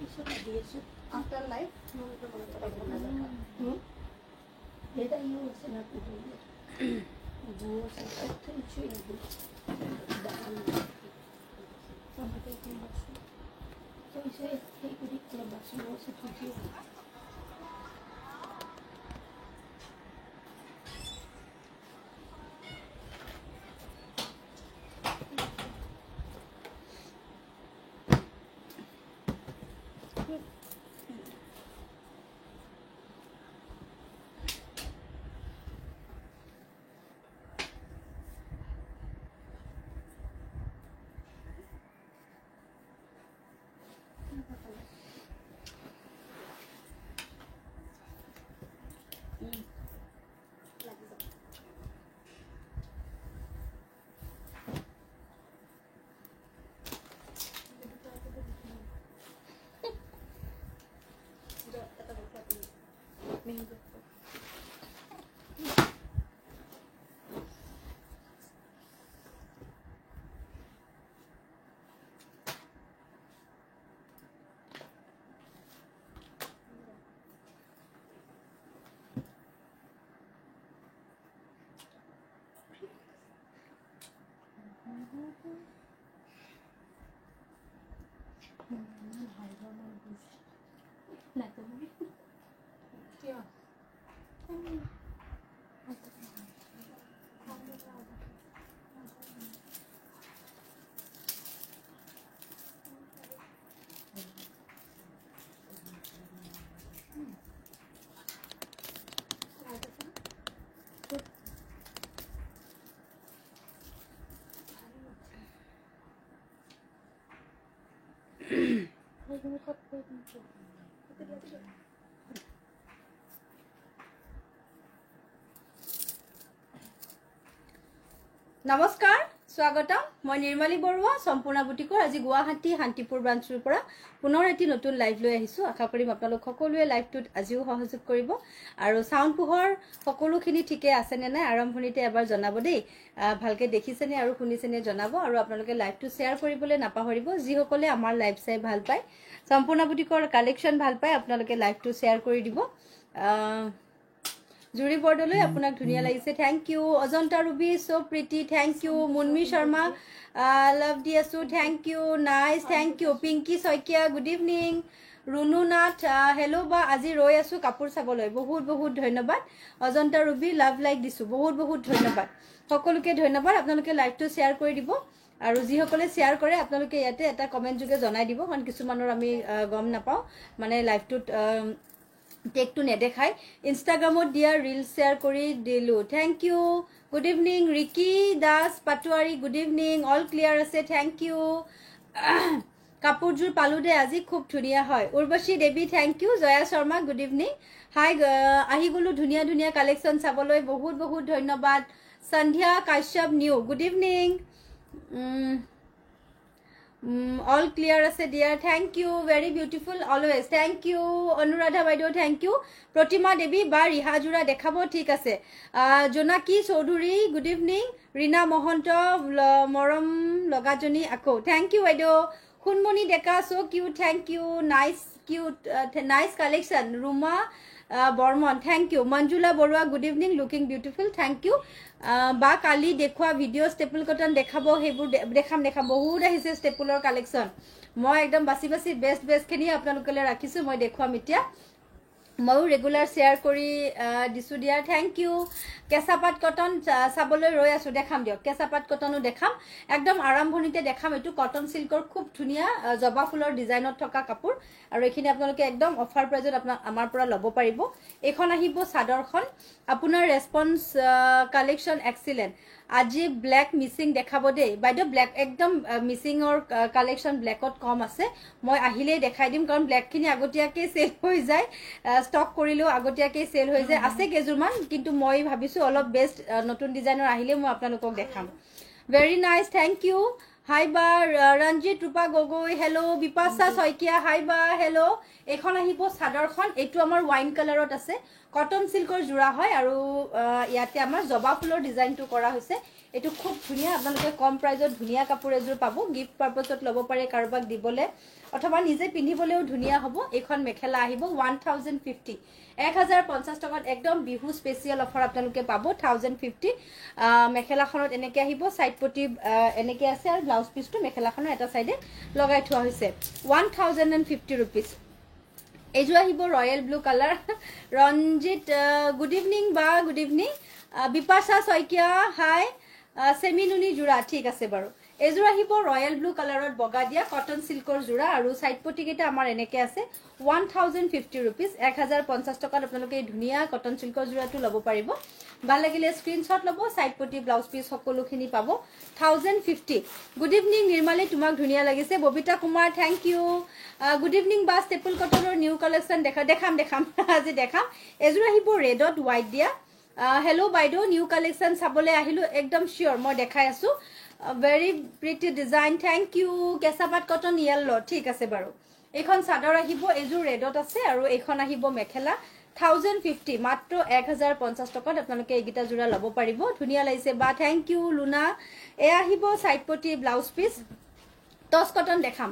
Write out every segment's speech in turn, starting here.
After life, data you was not to do it. You was a potential. Somebody came back. So he said, he could eat the bus. He was a potential. নমস্কাৰ স্বাগতম মই নিৰ্মলী বৰুৱা সম্পূৰ্ণ বুটিকৰ আজি গুৱাহাটী শান্তিপুৰ ব্ৰাঞ্চৰ পৰা পুনৰ এটি নতুন live লৈ আহিছো আশা কৰিম আপোনালোক সকলোৱে লাইভটোত আজিও সহযোগ কৰিব আৰু সাউণ্ড পোহৰ সকলোখিনি ঠিকে আছে নে নাই আৰম্ভণিতে এবাৰ জনাব দেই ভালকে দেখিছেনে আৰু শুনিছেনে জনাব আৰু আপোনালোকে লাইভটো শেয়াৰ কৰিবলৈ নাপাহৰিব যি সকলে আমাৰ লাইভ চাই ভাল পায় সম্পূৰ্ণ বুটিকৰ কালেকশন ভাল পায় আপোনালোকে লাইভটো শেয়াৰ কৰি দিব জুৰি বৰ্ডলৈ আপোনাক ধুনিয়া লাগিছে thank you Ajanta Ruby so pretty thank you Munmi Sharma love দি আছো thank you nice thank you Pinky Saikia good evening Runu Nath hello' বা আজি ৰৈ আছো কাপোৰ চাবলৈ বহুত বহুত ধন্যবাদ অজন্তা ৰুবি লাভ লাইক দিছো বহুত বহুত ধন্যবাদ সকলোকে ধন্যবাদ আপোনালোকে লাইভটো শেয়াৰ কৰি দিব আৰু যি সকলে শেয়াৰ কৰে আপোনালোকে ইয়াতে এটা কমেন্ট যোগে জনাই দিব কাৰণ কিছুমানৰ আমি গম নাপাও মানে লাইভটোত টেকটো নেদেখাই ইনষ্টাগ্ৰামত দিয়া ৰিল শেয়াৰ কৰি দিলো thank you good evening Ricky Das Patowary good evening all clear আছে থ্যাংক ইউ কাপোৰজোৰ পালো দে আজি খুব ধুনিয়া হয় Urvashi Devi thank you Jaya Sharma good evening hi আহি গলো ধুনিয়া ধুনিয়া কালেকশন চাবলৈ বহুত বহুত ধন্যবাদ Sandhya Kashyap new good evening all clear আছে dear thank you very beautiful always thank you Anuradha বাইদেউ thank you প্ৰতিমা দেৱী বা ৰিহাজুৰা দেখাব ঠিক আছে জোনাকি চৌধুৰী গুড ইভিনিং ৰীনা মহন্ত মৰম লগাজনী আকৌ thank you বাইদেউ Khunmoni Deka so cute thank you nice cute nice collection Ruma Barman thank you Manjula Baruah good evening looking beautiful thank you বা কালি দেখুৱা ভিডিও ষ্টেপল কটন দেখাব হেবোৰ দেখাম বহুত আহিছে ষ্টেপলৰ কালেকশন মই একদম বাছি বাছি বেষ্ট খিনি আপোনালোকলৈ ৰাখিছো মই দেখুৱাম এতিয়া ময়ো ৰেগুলাৰ শেয়াৰ কৰি দিছো দিয়া থ্যাংক ইউ কেঁচাপাত কটন চাবলৈ ৰৈ আছো দেখাম দিয়ক কেঁচাপাত কটনো দেখাম একদম আৰম্ভণিতে দেখাম এটো কটন সিল্কৰ খুব ধুনিয়া জবা ফুলৰ ডিজাইনত থকা কাপোৰ আৰু এখিনি আপোনালোকে একদম অফাৰ প্ৰাইজত আমাৰ পৰা ল'ব পাৰিব এখন আহিব সাদৰখন আপোনাৰ ৰেসপন্স কালেকশন এক্সিলেন্ট আজি ব্ল্যাক মিসিং দেখাব দেই বাইদেউ ব্ল্যাক একদম মিসিংৰ কালেকশন ব্ল্যাকত কম আছে মই আহিলে দেখাই দিম কাৰণ ব্ল্যাক খিনি আগতিয়াকে সেল হৈ যায় স্টক কৰিলো আগতিয়াকে সেল হৈ যায় আছে কেজুমান কিন্তু মই ভাবিছো অলপ বেস্ট নতুন ডিজাইনৰ আহিলে মই আপোনালোকক দেখাম very nice thank you hi বা ৰঞ্জিত ৰূপা গগৈ হেল্ল' বিপাশা শইকিয়া হাই বা হেল্ল' এখন আহিব সাদৰখন এটো আমাৰ ওয়াইন কালাৰত আছে কটন সিল্কৰ জোৰা হয় আৰু ইয়াতে আমাৰ জবা ফুলৰ ডিজাইনটো কৰা হৈছে এটো খুব ধুনিয়া আপোনালোকে কম প্ৰাইজত ধুনিয়া কাপোৰ এজোৰ পাব গিফট পাৰপছত ল'ব পাৰে কাৰোবাক দিবলে অথবা নিজে পিন্ধিবলেও ধুনিয়া হ'ব এইখন মেখেলা আহিব 1050 1050 টকাত একদম বিহু স্পেশাল অফাৰ আপোনালোকে পাব 1050 মেখেলাখনত এনেকে আহিব সাইড পটি এনেকে আছে আৰু ব্লাউজ পিসটো মেখেলাখনৰ এটা সাইডে লগাই থোৱা হৈছে 1050 रुपीस এজো আহিব royal blue colour Ranjit good evening বা গুড ইভিনিং বিপাশা শইকিয়া হাই সেমিনুনি জোৰা ঠিক আছে বাৰু এজোৰ আহিব ৰয়েল ব্লু কালাৰত বগা দিয়া কটন সিল্কৰ জোৰা আৰু সাইড পটি কেটা আমাৰ এনেকে আছে 1050 रुपीस 1050 টকাত আপোনালোকে এই ধুনিয়া কটন সিল্কৰ জোৰাটো ল'ব পাৰিব ভাল লাগিলে স্ক্ৰিনশ্বট ল'ব সাইড পটি ব্লাউজ পিস সকলোখিনি পাব 1050 গুড ইভিনিং নিৰ্মালী তোমাক ধুনিয়া লাগিছে Babita Kumar thank you good evening বা ষ্টেপল কটনৰ নিউ কালেকশন দেখাম আজি দেখাম এজোৰ আহিব ৰেডত হোৱাইট দিয়া হেল্ল' বাইদেউ নিউ কালেকশন চাবলে আহিলো একদম শিওৰ মই দেখাই আছো very pretty design thank you কেসাপাত কটন yellow ঠিক আছে বাৰু এখন সাদৰ আহিব এজোৰ ৰেডত আছে আৰু এখন আহিব মেখেলা 1050 মাত্ৰ 1050 টকাত আপোনালোকে এইগিটা জোৰা ল'ব পাৰিব ধুনিয়া লাগিছে বা থ্যাংক ইউ লুনা এ আহিব সাইড পটি ব্লাউজ পিস টস কটন দেখাম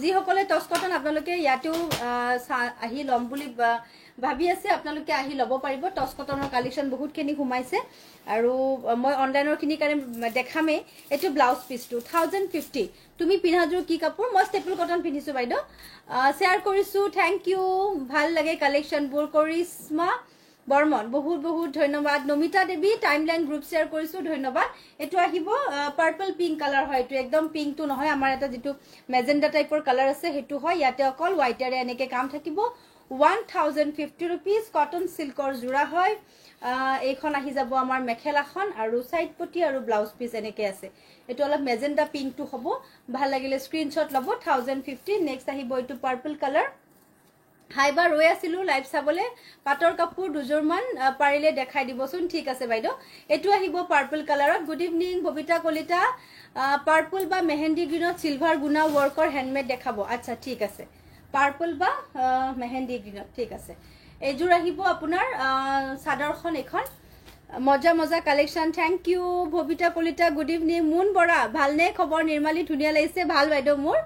যি সকলে টস কটন আপোনালোকে ইয়াতেও আহি লম বুলি ভাবি আছে আপোনালোকে আহি ল'ব পাৰিব টস কটনৰ কালেকশন বহুত খিনি ঘুমাইছে আৰু মই অনলাইনৰ খিনি কাৰণে দেখামে এটো ব্লাউজ পিসটো 1050 তুমি পিনহাজুৰ কি কাপোৰ মই ষ্টেপল কটন পিনিছো বাইদেউ শেয়াৰ কৰিছো থ্যাংক ইউ ভাল লাগে কালেকশন বোৰ কৰিসমা বৰ্মন বহুত ধন্যবাদ নমিতা দেৱী টাইমলাইন গ্ৰুপ শেয়াৰ কৰিছো ধন্যবাদ এটো আহিব পাৰ্পল পিংক কালাৰ হয় এটো একদম পিংকটো নহয় আমাৰ এটা যেটো মেজেন্ডা টাইপৰ কালাৰ আছে হেতু হয় ইয়াতে অকল হোৱাইটৰে এনেকে কাম থাকিব 1050 रुपीस কটন সিল্কৰ জোৰা হয় এইখন আহি যাব আমাৰ মেখেলাখন আৰু সাইড পটি আৰু ব্লাউজ পিস এনেকে আছে এটো অলপ মেজেন্ডা পিংকটো হ'ব ভাল লাগিলে স্ক্ৰিনশ্বট ল'ব 1050 নেক্সট আহিব এটো পাৰ্পল কালাৰ হাইবা ৰৈ আছিলো লাইভ চাবলে পাটৰ কাপোৰ দুজোৰমান পাৰিলে দেখাই দিবচোন ঠিক আছে বাইদেউ এটো আহিব পাৰ্পল কালাৰত good evening Babita Kalita purple বা মেহেন্দি গ্ৰীনত সিলভাৰ গুনা ওয়াৰ্কৰ হ্যান্ডমেড দেখাবো আচ্ছা ঠিক আছে পাৰ্পল বা মেহেন্দি গ্ৰীনত ঠিক আছে এজোৰ আহিব আপোনাৰ সাদৰখন এখন মজা collection thank you Babita Kalita good evening Moon Bora ভালনে খবৰ নিৰ্মালী ধুনিয়া লাগিছে ভাল বাইদেউ মোৰ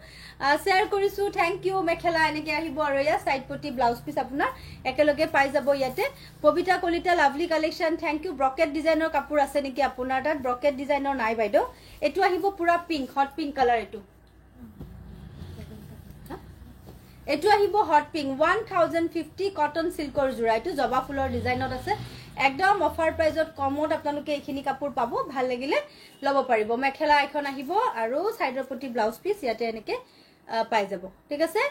শেয়াৰ কৰিছো থ্যাংক ইউ মেখেলা এনেকে আহিব আৰু ইয়া সাইড পটি ব্লাউজ পিস আপোনাৰ একেলগে পাই যাব ইয়াতে Babita Kalita lovely collection thank you brocade ডিজাইনৰ কাপোৰ আছে নেকি আপোনাৰ তাত ব্ৰকেট ডিজাইনৰ নাই বাইদেউ এটো আহিব পুৰা পিংক হট পিংক কালাৰ এটো আহিব হট পিংক 1050 কটন সিল্কৰ জোৰা এটো জবা ফুলৰ ডিজাইনত আছে একদম অফাৰ প্ৰাইজত কমত আপোনালোকে এইখিনি কাপোৰ পাব ভাল লাগিলে ল'ব পাৰিব মেখেলা এখন আহিব আৰু সাইডৰ পটি ব্লাউজ পিস ইয়াতে এনেকে পাই যাব ঠিক আছে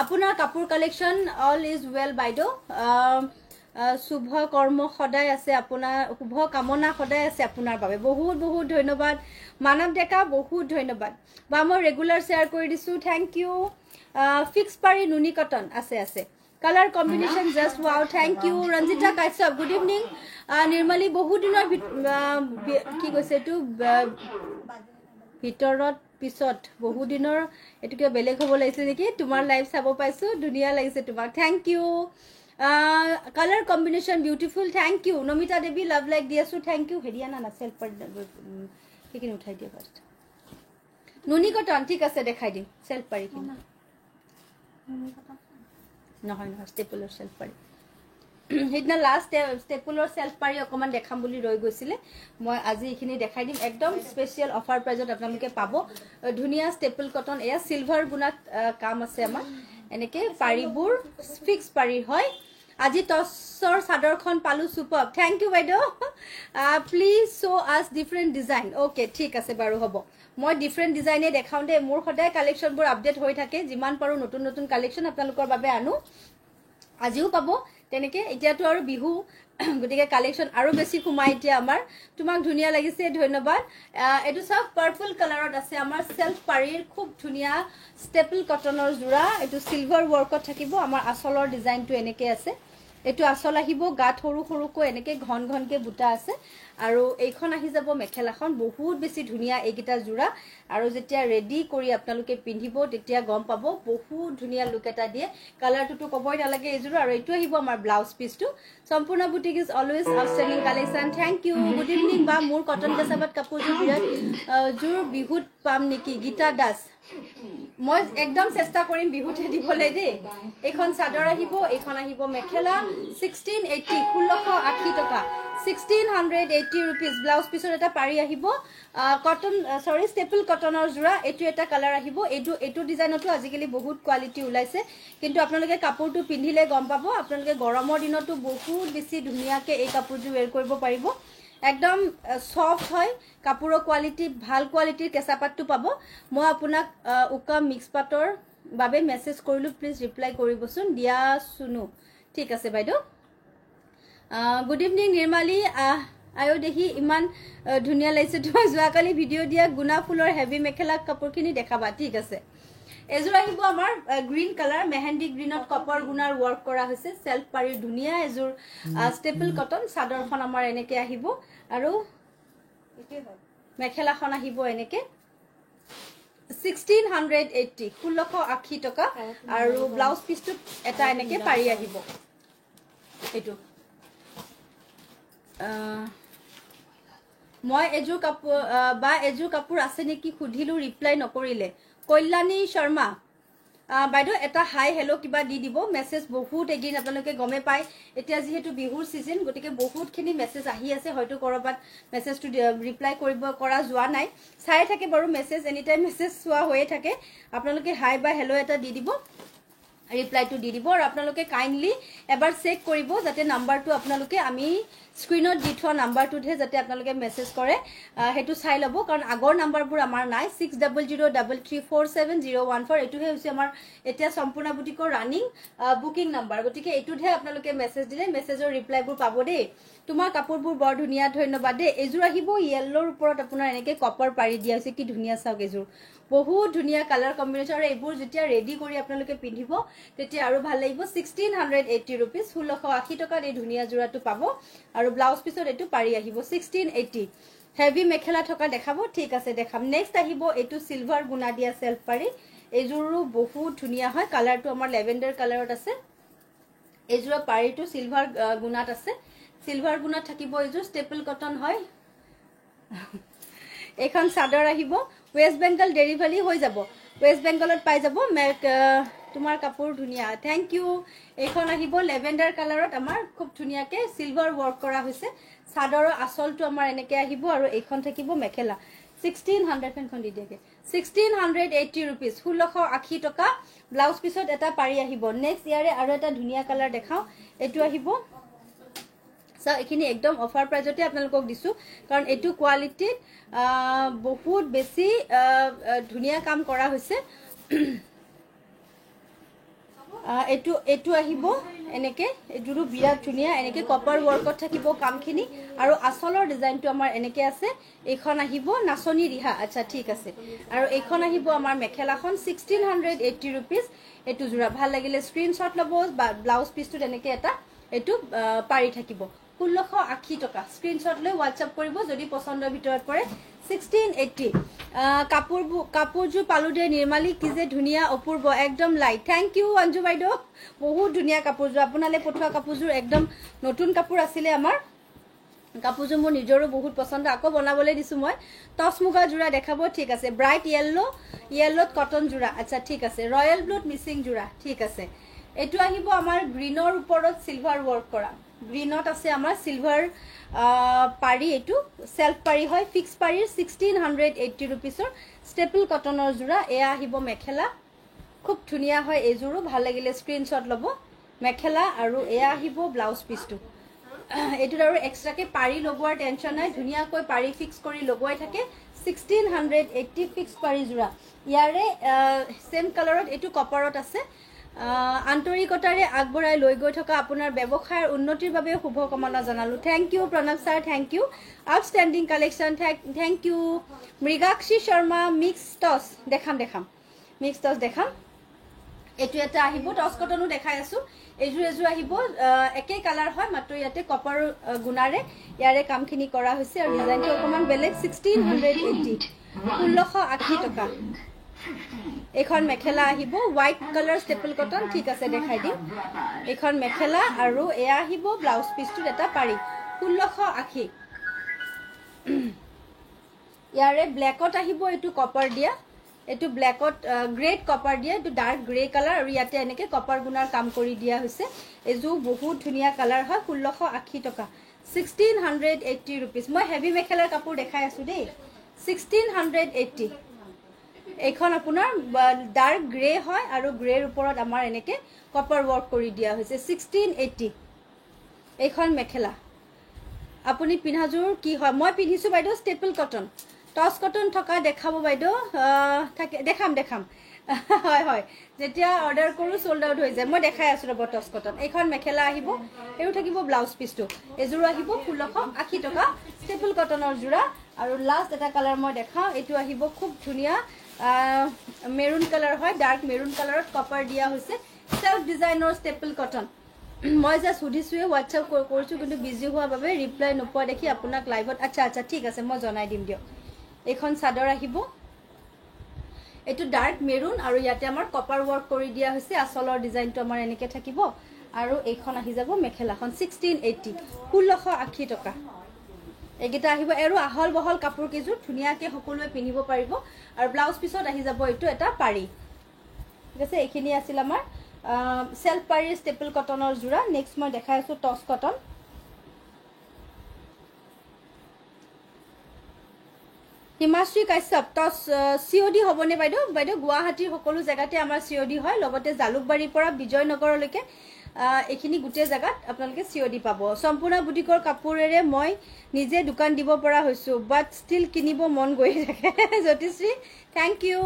আপোনাৰ কাপোৰ কালেকশন অল ইজ ওয়েল বাইদেউ শুভ কৰ্ম সদায় আছে আপোনাৰ শুভ কামনা সদায় আছে আপোনাৰ বাবে বহুত ধন্যবাদ মানৱ ডেকা বহুত ধন্যবাদ বা মই ৰেগুলাৰ শেয়াৰ কৰি দিছো থ্যাংক ইউ ফিক্স পাৰি নুনি কটন আছে colour combination just wow thank you Ranjita Kashyap good evening Nirmali বহুত দিনৰ কি কৈছে এটো ভিতৰত পিছত বহু দিনৰ এটুকে বেলেগ হ'ব লাগিছে নেকি তোমাৰ লাইভ চাব পাইছো ধুনিয়া লাগিছে তোমাক thank you colour combination beautiful thank you Namita Devi love like দিয়াছো থ্যাংক ইউ হেৰিয়ানা না সেলফ কিকিন উঠাই দিয়া ফাৰ্স্ট নুনি কটন ঠিক আছে দেখাই দিম সেলফ পাৰি কি নহয় ষ্টেপলৰ সেলফ পাৰি হেদিনা লাষ্ট ষ্টেপলৰ সেলফ পাৰি অকমান দেখাম বুলি ৰৈ গৈছিলে মই আজি এইখিনি দেখাই দিম একদম স্পেশাল অফাৰ প্ৰাইজত আপোনালোকে পাব ধুনিয়া ষ্টেপল কটন এয়া সিলভাৰ গুণাত কাম আছে আমাৰ এনেকে পাৰিবোৰ ফিক্স পাৰি হয় আজি টসৰ সাদৰখন পালু সুপাৰ থ্যাংক ইউ বাইদেউ please show us different design okay ঠিক আছে বাৰু হ'ব মই ডিফাৰেন্ট ডিজাইনে দেখাও দে মোৰ সদায় কালেকশনবোৰ আপডেট হৈ থাকে যিমান পাৰো নতুন কালেকশন আপোনালোকৰ বাবে আনো আজিও পাব তেনেকে এতিয়াটো আৰু বিহু গতিকে কালেকশন আৰু বেছি কুমাই এতিয়া আমাৰ তোমাক ধুনিয়া লাগিছে ধন্যবাদ এটো সব পাৰ্পল কালাৰত আছে আমাৰ সেলফ পাৰিৰ খুব ধুনিয়া ষ্টেপল কটনৰ জোৰা এটো সিলভাৰ ওয়াৰ্কত থাকিব আমাৰ আসলৰ ডিজাইনটো এনেকে আছে এইটো আচল আহিব গাত সৰু সৰুকৈ এনেকৈ ঘন ঘনকৈ বুটা আছে আৰু এইখন আহি যাব মেখেলাখন বহুত বেছি ধুনীয়া এইকেইটা যোৰা আৰু যেতিয়া ৰেডি কৰি আপোনালোকে পিন্ধিব তেতিয়া গম পাব বহুত ধুনীয়া লুক এটা দিয়ে কালাৰটোতো ক'বই নালাগে এইযোৰ আৰু এইটো আহিব আমাৰ ব্লাউজ পিচটো সম্পূৰ্ণ boutique is always outstanding collection thank you good evening বা মোৰ কটন কেঁচাপাত কাপোৰযোৰ বিৰাট যোৰ বিহুত পাম নেকি গীতা দাস মই একদম চেষ্টা কৰিম বিহুতে দিবলৈ দেই এইখন চাদৰ আহিব এইখন আহিব মেখেলা 1680 1680 টকা 1680 rupees ব্লাউজ পিছৰ এটা পাৰি আহিব কটন সৰি ষ্টেপল কটনৰ যোৰা এইটো এটা কালাৰ আহিব এইটো ডিজাইনতো আজিকালি বহুত কোৱালিটি ওলাইছে কিন্তু আপোনালোকে কাপোৰটো পিন্ধিলে গম পাব আপোনালোকে গৰমৰ দিনতো বহুত বেছি ধুনীয়াকৈ এই কাপোৰটো ওৱেৰ কৰিব পাৰিব একদম সফট হয় কাপোৰৰ কোৱালিটি ভাল কোৱালিটিৰ কেঁচাপাতটো পাব মই আপোনাক উকা মিক্স পাটৰ বাবে মেছেজ কৰিলো প্লিজ ৰিপ্লাই কৰিবচোন দিয়া শুনো ঠিক আছে বাইদেউ গুড ইভিনিং নিৰ্মালী আয়ো দেখি ইমান ধুনীয়া লাগিছে তোমাৰ যোৱাকালি ভিডিঅ' দিয়া গুণা ফুলৰ হেভি মেখেলা কাপোৰখিনি দেখাবা ঠিক আছে এযোৰ আহিব আমাৰ গ্ৰীণ কালাৰ মেহেন্দি গ্ৰীণত কপাৰ গুণাৰ ৱৰ্ক কৰা হৈছে সেলফ পাৰি ধুনীয়া এযোৰ ষ্টেপল কটন চাদৰখন আমাৰ এনেকে আহিব আৰু মেখেলাখন আহিব এনেকে 1680 1680 টকা আৰু ব্লাউজ পিচটো এটা এনেকে পাৰি আহিব এইটো মই এযোৰ কাপোৰ বা এযোৰ কাপোৰ আছে নেকি সুধিলো ৰিপ্লাই নকৰিলে কল্যাণী শৰ্মা বাইদেউ এটা হাই হেল্ল' কিবা দি দিব মেছেজ বহুত এদিন আপোনালোকে গমে পায় এতিয়া যিহেতু বিহুৰ সিজন গতিকে বহুতখিনি মেছেজ আহি আছে হয়তো কৰবাত মেছেজটো ৰিপ্লাই কৰিব কৰা যোৱা নাই চাই থাকে বাৰু মেছেজ এনি টাইম মেছেজ চোৱা হৈয়ে থাকে আপোনালোকে হাই বা হেল্ল' এটা দি দিব ৰিপ্লাইটো দি দিব আৰু আপোনালোকে কাইণ্ডলি এবাৰ চেক কৰিব যাতে নাম্বাৰটো আপোনালোকে আমি স্ক্ৰীনত দি থোৱা নাম্বাৰটোতহে যাতে আপোনালোকে মেছেজ কৰে হেতু চাই ল'ব কাৰণ আগৰ নাম্বাৰবোৰ আমাৰ নাই 6003347014 এটোহে হৈছে আমাৰ এতিয়া সম্পূৰ্ণ বুটিকৰ ৰানিং বুকিং নাম্বাৰ গতিকে এটোহে আপোনালোকে মেছেজ দিলে মেছেজৰ ৰিপ্লাইবোৰ পাব দেই তোমাৰ কাপোৰবোৰ বৰ ধুনীয়া ধন্যবাদ দেই এযোৰ আহিব ইয়েলৰ ওপৰত আপোনাৰ এনেকে কপাৰ পাৰি দিয়া হৈছে কি ধুনীয়া চাওক এযোৰ বহুত ধুনীয়া কালাৰ কম্বিনেশ্যন আৰু এইবোৰ যেতিয়া ৰেডি কৰি আপোনালোকে পিন্ধিব তেতিয়া আৰু ভাল লাগিব 1680 rupees 1680 টকাত এই ধুনীয়া জোৰাটো পাব আৰু ব্লাউজ পিছত এটো পাৰি আহিব 1680 হেভি মেখেলা থকা দেখাব ঠিক আছে দেখাম নেক্সট আহিব এটো সিলভাৰ গুণা দিয়া সেলফ পাৰি এযোৰো বহুত ধুনীয়া হয় কালাৰটো আমাৰ লেভেন্ডাৰ কালাৰত আছে এযোৰা পাৰিটো সিলভাৰ গুণাত আছে সিলভাৰ গুণাত থাকিব এযোৰ ষ্টেপল কটন হয় এখন চাদৰ আহিব ওয়েস্ট বেঙ্গল ডেলিভাৰি হৈ যাব ওয়েস্ট বেঙ্গলত পাই যাব তোমাৰ কাপোৰ ধুনীয়া থ্যাংক ইউ এখন আহিব লেভেন্ডাৰ কালাৰত আমাৰ খুব ধুনীয়াকে সিলভাৰ ওয়াৰ্ক কৰা হৈছে চাদৰৰ আচলটো আমাৰ এনেকে আহিব আৰু এইখন থাকিব মেখেলা 1600 ফেনখন দি দিয়েকে 1680 rupees 1680 টকা ব্লাউজ পিছত এটা পাৰি আহিব নেক্সট ইয়াৰে আৰু এটা ধুনীয়া কালাৰ দেখাও এটো আহিব সো এখিনি একদম অফাৰ প্ৰাইজতে আপোনালোকক দিছো কাৰণ এটো কোৱালিটি বহুত বেছি ধুনীয়া কাম কৰা হৈছে এটো আহিব এনেকে এজুৰু বিৰাট ধুনীয়া এনেকে কপাৰ ওয়াৰ্কত থাকিব কামখিনি আৰু আচলৰ ডিজাইনটো আমাৰ এনেকে আছে এইখন আহিব নাচনি ৰিহা আচ্ছা ঠিক আছে আৰু এইখন আহিব আমাৰ মেখেলাখন 1680 rupees এটো জুৰা ভাল লাগিলে স্ক্ৰিনশ্বট লব বা ব্লাউজ পিচটো এনেকে এটা এটো পাৰি থাকিব 1680 টকা স্ক্ৰিনশ্বট লৈ WhatsApp কৰিব যদি পছন্দৰ ভিতৰত পৰে 1680 কাপোৰজু পালু দে নিৰ্মালী কি যে ধুনীয়া অপূৰ্ব একদম লাইট থ্যাংক ইউ অঞ্জু বাইদেউ বহুত ধুনীয়া কাপোৰজু আপোনালে পঠোৱা কাপোৰজু একদম নতুন কাপোৰ আছিলে আমাৰ কাপোৰজু মোৰ নিজৰো বহুত পছন্দ আকৌ বনাবলৈ দিছো মই টস মুগা জোৰা দেখাব ঠিক আছে ব্ৰাইট ইয়েলোত কটন জোৰা আচ্ছা ঠিক আছে ৰয়েল ব্লুত মিসিং জোৰা ঠিক আছে এটো আহিব আমাৰ গ্ৰীনৰ ওপৰত সিলভাৰ ওয়াৰ্ক কৰা গ্ৰীনত আছে আমাৰ সিলভাৰ পাৰি এটো সেলফ পাৰি হয় ফিক্স পাৰি 1680 rupeesৰ ষ্টেপল কটনৰ জোৰা এয়া আহিব মেখেলা খুব ধুনীয়া হয় এজোৰো ভাল লাগিলে স্ক্ৰিনশ্বট লব মেখেলা আৰু এয়া আহিব ব্লাউজ পিচটো এটো আৰু এক্সট্ৰাকে পাৰি লগোৱাৰ টেনচন নাই ধুনীয়াকৈ পাৰি ফিক্স কৰি লগোৱাই থাকে 1680 ফিক্স পাৰি জোৰা ইয়াৰে সেম কালাৰত এটো কপাৰত আছে আন্তৰিকতাৰে আগবঢ়াই লৈ গৈ থকা আপোনাৰ ব্যৱসায়ৰ উন্নতিৰ বাবে শুভকামনা জনালো thank you Pranab sir thank you outstanding collection thank you Mrigakshi Sharma mix toss দেখাম মিক্স টস দেখাম এইটো এটা আহিব টস কটনো দেখাই আছো এইযোৰ এযোৰ আহিব একে কালাৰ হয় মাত্ৰ ইয়াতে কপাৰ গুণাৰে ইয়াৰে কামখিনি কৰা হৈছে আৰু ডিজাইনটো অকমান বেলেগ 1680 1680 টকা এখন মেখেলা আহিব হোৱাইট কালাৰ ষ্টেপল কটন ঠিক আছে দেখাই দিম এখন মেখেলা আৰু এয়া আহিব ব্লাউজ পিছটোত এটা পাৰি 1680 ইয়াৰে ব্ল্যাকত আহিব এটো কপাৰ দিয়া এটো ব্ল্যাকত গ্ৰেড কপাৰ দিয়া এটো ডাৰ্ক গ্ৰে কালাৰ আৰু ইয়াতে এনেকে কপাৰ গুণাৰ কাম কৰি দিয়া হৈছে এজু বহুত ধুনিয়া কালাৰ হয় 1680 টকা 1680 रुपीस মই হেভি মেখেলাৰ কাপোৰ দেখাই আছো দেই 1680 এখন আপোনাৰ ডাৰ্ক গ্ৰে হয় আৰু গ্ৰেৰ ওপৰত আমাৰ এনেকে কপাৰ ওয়াৰ্ক কৰি দিয়া হৈছে 1680 এখন মেখেলা আপুনি পিনহাজুৰ কি হয় মই পিনিছো বাইদেউ ষ্টেপল কটন টস কটন থকা দেখাব বাইদেউ দেখাম হয় হয় যেতিয়া অৰ্ডাৰ কৰো সোল্ড আউট হৈ যায় মই দেখাই আছো ৰব টস কটন এখন মেখেলা আহিব এৰু থাকিব ব্লাউজ পিছটো এজোৰ আহিব 1680 টকা ষ্টেপল কটনৰ জোৰা আৰু লাষ্ট এটা কালাৰ মই দেখাও এটো আহিব খুব ধুনিয়া মেৰুন কালাৰ হয় ডাৰ্ক মেৰুন কালাৰত কপাৰ দিয়া হৈছে সেলফ ডিজাইনৰ ষ্টেপল কটন মই জাস্ট সুধিছোৱে WhatsApp কৰিছো কিন্তু বিজি হোৱা বাবে ৰিপ্লাই নপোৱা দেখি আপোনাক লাইভত আচ্ছা ঠিক আছে মই জনাই দিম দিও এখন চাদৰ আহিব এটো ডাৰ্ক মেৰুন আৰু ইয়াতে আমাৰ কপাৰ ওয়াৰ্ক কৰি দিয়া হৈছে আসলৰ ডিজাইনটো আমাৰ এনেকে থাকিব আৰু এইখন আহি যাব মেখেলাখন 1680 1680 টকা এগিটা আহিব আৰু আহল বহল কাপোৰ কিজু ধুনিয়াকে সকলোৱে পিনিব পাৰিব আৰু ব্লাউজ পিছত আহি যাব এটো এটা পাৰি ঠিক আছে এইখিনি আছিল আমাৰ সেলফ পাৰি ষ্টেপল কটনৰ জোৰা নেক্সট মই দেখাই আছো toss cotton Himashree Kashyap toss COD হবনে বাইদেউ গুৱাহাটীৰ সকলো জায়গাতে আমাৰ সিওডি হয় লগতে জালুকবাৰীৰ পৰা বিজয়নগৰলৈকে এখিনি গুটে জায়গাত আপোনালোকে সিওডি পাব সম্পূৰ্ণ বুটিকৰ কাপোৰেৰে মই নিজে দোকান দিব পৰা হৈছো বাট ষ্টিল কিনিব মন গৈ থাকে জ্যোতিশ্ৰী থ্যাংক ইউ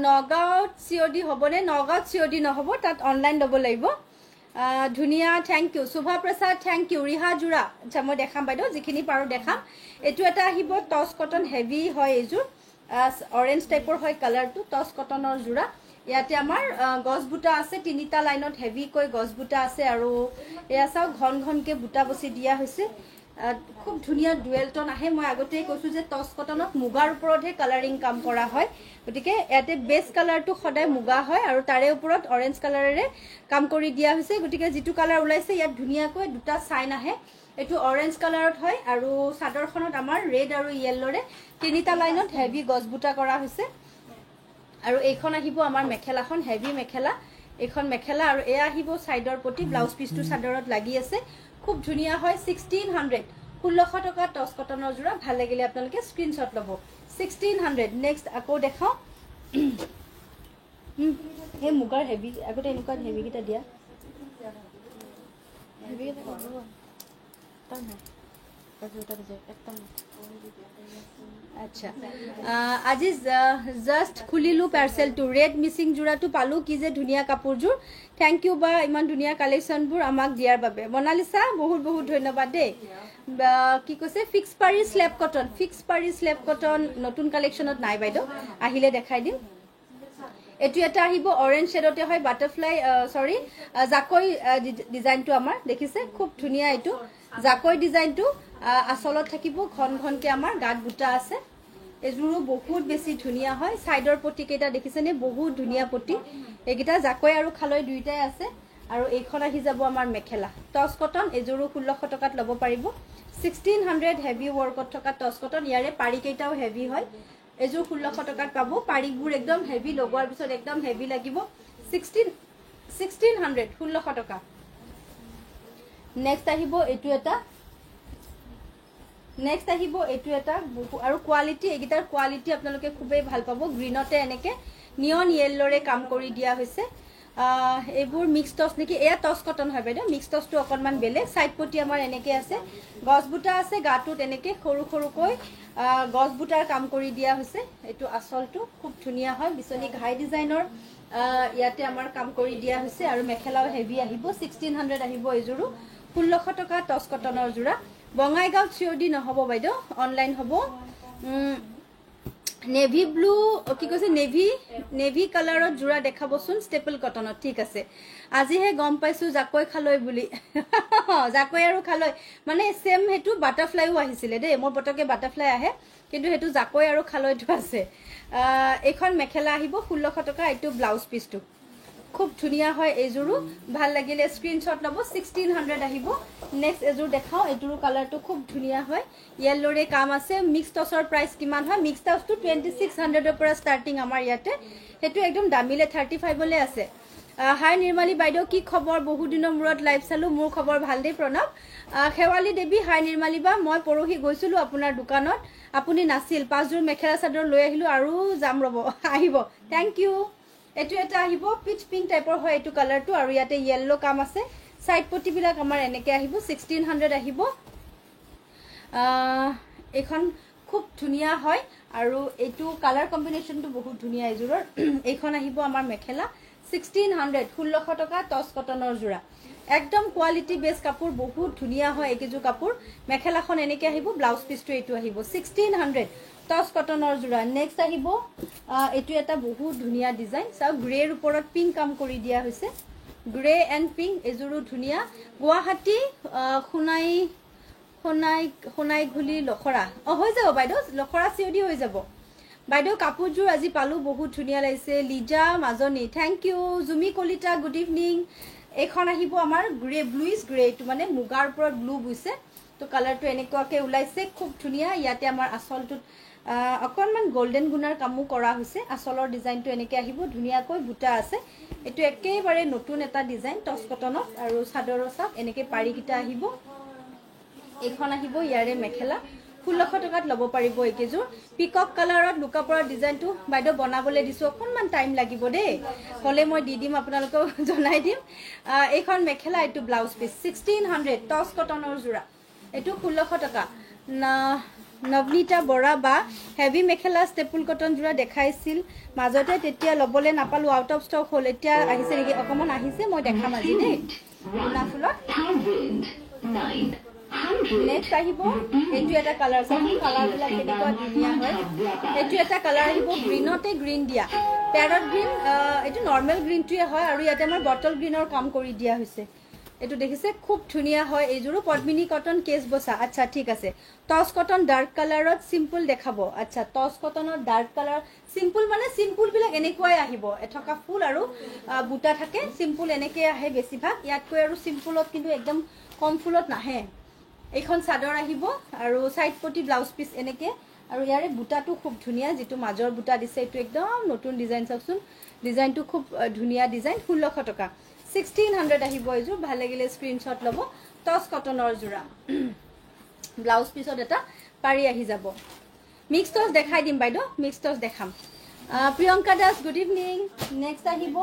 নগাঁৱত সিওডি হবনে নগাঁৱত সিওডি নহব তাত অনলাইন লব লাগিব ধুনিয়া থ্যাংক ইউ শুভা প্ৰসাদ থ্যাংক ইউ ৰিহা জোৰা আচ্ছা মই দেখাম বাইদেউ যিখিনি পাৰো দেখাম এটো এটা আহিব টস কটন হেভি হয় এজুৰ অৰেঞ্জ টাইপৰ হয় কালাৰটো টস কটনৰ জোৰা ইয়াতে আমাৰ গছ বুটা আছে তিনিটা লাইনত হেভি কৈ গছ বুটা আছে আৰু এয়া চাও ঘন ঘনকে বুটা বসি দিয়া হৈছে খুব ধুনিয়া ডুৱেল টন আহে মই আগতেই কৈছো যে টস কটনত মুগাৰ ওপৰতহে কালাৰিং কাম কৰা হয় গতিকে ইয়াতে বেস কালাৰটো সদায় মুগা হয় আৰু তাৰে ওপৰত অৰেঞ্জ কালাৰেৰে কাম কৰি দিয়া হৈছে গতিকে যেটো কালাৰ ওলাইছে ইয়াত ধুনিয়াকৈ দুটা সাইন আহে এটো অৰেঞ্জ কালাৰত হয় আৰু সাদৰখনত আমাৰ ৰেড আৰু ইয়েলোৰে তিনিটা লাইনত হেভি গছ বুটা কৰা হৈছে আৰু এইখন আহিব আমাৰ মেখেলাখন হেভি মেখেলা এইখন মেখেলা আৰু এ আহিব সাইডৰ পটি ব্লাউজ পিছটো সাদৰত লাগি আছে খুব ধুনিয়া হয় 1600 1600 টকা টস কটনৰ জোৰা ভাল লাগিলে আপোনালোকে স্ক্ৰিনশ্বট লব 1600 নেক্সট আকৌ দেখাও হে মুগাৰ হেভি আগতে এনেকুৱা হেভি কিটা দিয়া হেভি আচ্ছা আজি জাস্ট খুলিলু পাৰ্সেল টু ৰেড মিসিং জোৰাটো পালো কি যে ধুনিয়া কাপোৰজোৰ থ্যাংক ইউ বা ইমান ধুনিয়া কালেকশনবোৰ আমাক দিয়াৰ বাবে মনালিসা বহুত বহুত ধন্যবাদ দে কি কৈছে ফিক্স পাৰি স্ল্যাব কটন নতুন কালেকশনত নাই বাইদেউ আহিলে দেখাই দিম এটো এটা আহিব অৰেঞ্জ শেডতে হয় বাটাৰফ্লাই সৰি জাকৈ ডিজাইনটো আমাৰ দেখিছে খুব ধুনিয়া এটো জাকৈ ডিজাইনটো আসলত থাকিব ঘন ঘনকে আমাৰ গাত বুটা আছে এজুৰো বহুত বেছি ধুনিয়া হয় সাইডৰ পটি কেটা দেখিছেনে বহুত ধুনিয়া পটি এগিটা জাকৈ আৰু খালৈ দুইটাই আছে আৰু এইখন আহি যাব আমাৰ মেখেলা টস কটন এজুৰো 1600 টকাত লব পাৰিব 1600 হেভি ওয়াৰ্কত থকা টস কটন ইয়াৰে পাৰি কেটাও হেভি হয় এজুৰ 1600 টকাত পাব পাৰিবোৰ একদম হেভি লগোৱাৰ পিছত একদম হেভি লাগিব 1600 1600 টকা নেক্সট আহিব এটো এটা আৰু কোৱালিটি এগিটাৰ কোৱালিটি আপোনালোকে খুবেই ভাল পাব গ্ৰীনতে এনেকে নিয়ন ইয়েলোৰে কাম কৰি দিয়া হৈছে এইবোৰ মিক্স টস নেকি এয়া টস কটন হয় বাইদেউ মিক্স টসটো অকনমান বেলেগ সাইড পটি আমাৰ এনেকে আছে গছ বুটা আছে গাটোত এনেকে সৰু সৰুকৈ গছ বুটাৰ কাম কৰি দিয়া হৈছে এটো আসলটো খুব ধুনিয়া হয় বিচনি ঘাই ডিজাইনৰ ইয়াতে আমাৰ কাম কৰি দিয়া হৈছে আৰু মেখেলাও হেভি আহিব 1600 আহিব এজুৰো 1600 টকা টস কটনৰ জোৰা বঙাইগাঁও সিওডি নহব বাইদেউ অনলাইন হ'ব নেভি ব্লু কি কৈছে নেভি কালাৰত জোৰা দেখাবচোন ষ্টেপল কটনত ঠিক আছে আজিহে গম পাইছো জাকৈ খালৈ বুলি জাকৈ আৰু খালৈ মানে সেম হেতু বাটাৰফ্লাইও আহিছিলে দেই মোৰ পটকে বাটাৰফ্লাই আহে কিন্তু হেতু জাকৈ আৰু খালৈটো আছে এখন মেখেলা আহিব 1600 টকা এটো ব্লাউজ পিসটো খুব ধুনিয়া হয় এজুৰু ভাল লাগিলে স্ক্ৰিনশট লব 1600 আহিব নেক্সট এজুৰ দেখাও এটুৰ কালাৰটো খুব ধুনিয়া হয় ইয়েলোৰে কাম আছে মিক্স টসৰ প্ৰাইস কিমান হয় মিক্স টসটো 2600 ৰ পৰা স্টাৰ্টিং আমাৰ ইয়াতে হেতু একদম দামিলে 35 লে আছে হাই নিৰ্মালী বাইদেউ কি খবৰ বহু দিনৰ মূৰত লাইভ চালু মোৰ খবৰ ভাল দেই প্ৰণৱ খেৱালী দেৱী হাই নিৰ্মালী বা মই পৰহি গৈছিলো আপোনাৰ দোকানত আপুনি নাছিল পাঁচজোৰ মেখেলা চাদৰ লৈ আহিলো আৰু জাম ৰব আহিব থ্যাংক ইউ এটু এটা আহিব পিচ পিঙ্ক টাইপৰ হয় এটু কালাৰটো আৰু ইয়াতে ইয়েলো কাম আছে সাইড পটি বিলাক আমাৰ এনেকে আহিব 1600 আহিব এখন খুব ধুনিয়া হয় আৰু এটু কালাৰ কম্বিনেশনটো বহুত ধুনিয়া এজুৰৰ এইখন আহিব আমাৰ মেখেলা 1600 1600 টকা টস কটনৰ জোৰা একদম কোৱালিটি বেস কাপোৰ বহুত ধুনিয়া হয় একেজু কাপোৰ মেখেলাখন এনেকে আহিব ব্লাউজ পিসটো এটু আহিব 1600 টস কটনৰ জোৰা নেক্সট আহিব এটু এটা বহুত ধুনিয়া ডিজাইন সব গ্ৰেৰ ওপৰত পিঙ্ক কাম কৰি দিয়া হৈছে গ্ৰে এন্ড পিঙ্ক এজুৰু ধুনিয়া গুৱাহাটী খুনাই ঘুলি লখৰা হৈ যাব বাইদেউ লখৰা সিওডি হৈ যাব বাইদেউ কাপোৰজোৰ আজি পালো বহুত ধুনিয়া লাগিছে লিজা মাজনী থ্যাংক ইউ জুমি কলিতা গুড ইভিনিং এখন আহিব আমাৰ গ্ৰে ব্লুইশ গ্ৰে এটো মানে মুগাৰ ওপৰত ব্লু বুইছে তো কালাৰটো এনেকুৱাকে ওলাইছে খুব ধুনিয়া ইয়াতে আমাৰ আসলটো অকনমান গোল্ডেন গুণাৰ কামো কৰা হৈছে আসলৰ ডিজাইনটো এনেকে আহিব ধুনিয়াকৈ বুটা আছে এটো একেবাৰে নতুন এটা ডিজাইন টস কটনত আৰু সাদৰৰ সাপ এনেকে পাৰি কিটা আহিব এখন আহিব ইয়াৰে মেখেলা 1600 টকাত লব পাৰিব একেজুৰ পিকক কালাৰত লুকাপৰা ডিজাইনটো বাইদেউ বনাবলৈ দিছো অকনমান টাইম লাগিব দেই হলে মই দি দিম আপোনালোকক জনাই দিম এইখন মেখেলা এটো ব্লাউজ পিস 1600 টস কটনৰ জোৰা এটো 1600 টকা নবনীতা বৰা বা হেভি মেখেলা ষ্টেপল কটন জোৰা দেখাইছিল মাজতে তেতিয়া লবলে নাপালো আউট অফ ষ্টক হল এতিয়া আহিছে নেকি অকমান আহিছে মই দেখাম আজি দেই না ফুলত নেক্সট আহিব এটু এটা কালাৰ আছে কালাৰ বিলাক কেনেকুৱা ধুনিয়া হয় এটু এটা কালাৰ আহিব গ্ৰীনতে গ্ৰীন দিয়া প্যাৰট গ্ৰীন এটু নৰমাল গ্ৰীনটোৱে হয় আৰু ইয়াতে আমাৰ বটল গ্ৰীনৰ কাম কৰি দিয়া হৈছে এটু দেখিছে খুব ধুনিয়া হয় এজুৰু পদ্মিনী কটন কেস বসা আচ্ছা ঠিক আছে টস কটন ডাৰ্ক কালাৰত সিম্পল দেখাবো আচ্ছা টস কটনৰ ডাৰ্ক কালাৰ সিম্পল মানে সিম্পল বিলাক এনেকুৱাই আহিব এঠকা ফুল আৰু বুটা থাকে সিম্পল এনেকে আহে বেছিভাগ ইয়াতকৈ আৰু সিম্পলত কিন্তু একদম কম ফুলত নাহে এইখন চাদৰ আহিব আৰু সাইড পটি ব্লাউজ পিস এনেকে আৰু ইয়াৰে বুটাটো খুব ধুনিয়া যেটো মাজৰ বুটা দিছে এটো একদম নতুন ডিজাইন চাওকচোন ডিজাইনটো খুব ধুনিয়া ডিজাইন 1600 টকা 1600 আহিব এজু ভাল লাগিলে স্ক্রিনশট লব টস কটনৰ জোৰা ব্লাউজ পিছত এটা পাৰি আহি যাব মিক্স টস দেখাই দিম বাইদেউ মিক্স টস দেখাম Priyanka Das good evening next আহিব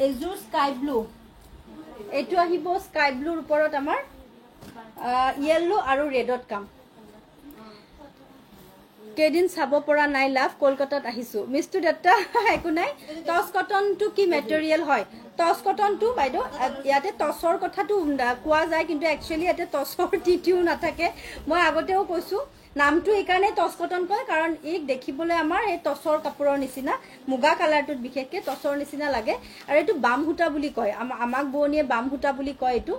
এজু স্কাই ব্লু এটো আহিব স্কাই ব্লুৰ ওপৰত আমাৰ ইয়েলো আৰু ৰেডত কাম কেদিন চাব পৰা নাই লাভ কলকাতাত আহিছো মিষ্টু দত্তা একো নাই টস কটনটো কি মেটেৰিয়েল হয় টস কটনটো বাইদেউ ইয়াতে টসৰ কথাটো কোৱা যায় কিন্তু একচুয়ালি ইয়াতে টসৰ টিটিউ নাথাকে মই আগতেও কৈছো নামটো একাৰণে টস কটন কয় কাৰণ এক দেখিবলৈ আমাৰ এই টসৰ কাপোৰৰ নিচিনা মুগা কালাৰটোত বিশেষকে টসৰ নিচিনা লাগে আৰু এটো বাম হুটা বুলি কয় আমাক বনিয়ে বাম হুটা বুলি কয় এটো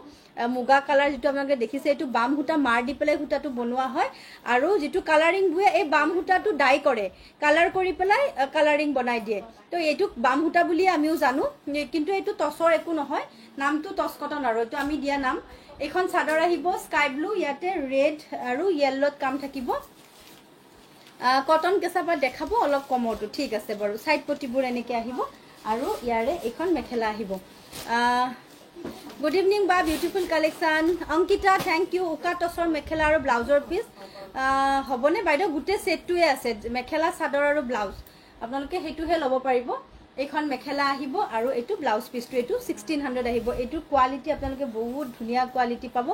মুগা কালাৰ যেটো আপোনালোকে দেখিছে এটো বাম হুটা মাৰ দি পেলাই হুটাটো বনোৱা হয় আৰু যেটো কালাৰিং বুয়ে এই বাম হুটাটো ডাই কৰে কালাৰ কৰি পেলাই কালাৰিং বনাই দিয়ে তো এটো বাম হুটা বুলি আমিও জানো কিন্তু এটো টসৰ একো নহয় নামটো টস কটন আৰু এটো আমি দিয়া নাম এখন চাদৰ আহিব স্কাই ব্লু ইয়াতে ৰেড আৰু ইয়েলোত কাম থাকিব কটন কেঁচাপাত দেখাবো অলপ কমৰটো ঠিক আছে বাৰু সাইড পটিবোৰ এনেকে আহিব আৰু ইয়াৰে এখন মেখেলা আহিব গুড ইভিনিং বা beautiful collection Ankita thank you উকা টসৰ মেখেলা আৰু ব্লাউজৰ পিস হবনে বাইদেউ গুটে সেটটোৱে আছে মেখেলা চাদৰ আৰু ব্লাউজ আপোনালোকে হেতুহে লব পাৰিব এইখন মেখেলা আহিব আৰু এটো ব্লাউজ পিসটো এটো 1600 আহিব এটো কোৱালিটি আপোনালোকে বহুত ধুনিয়া কোৱালিটি পাব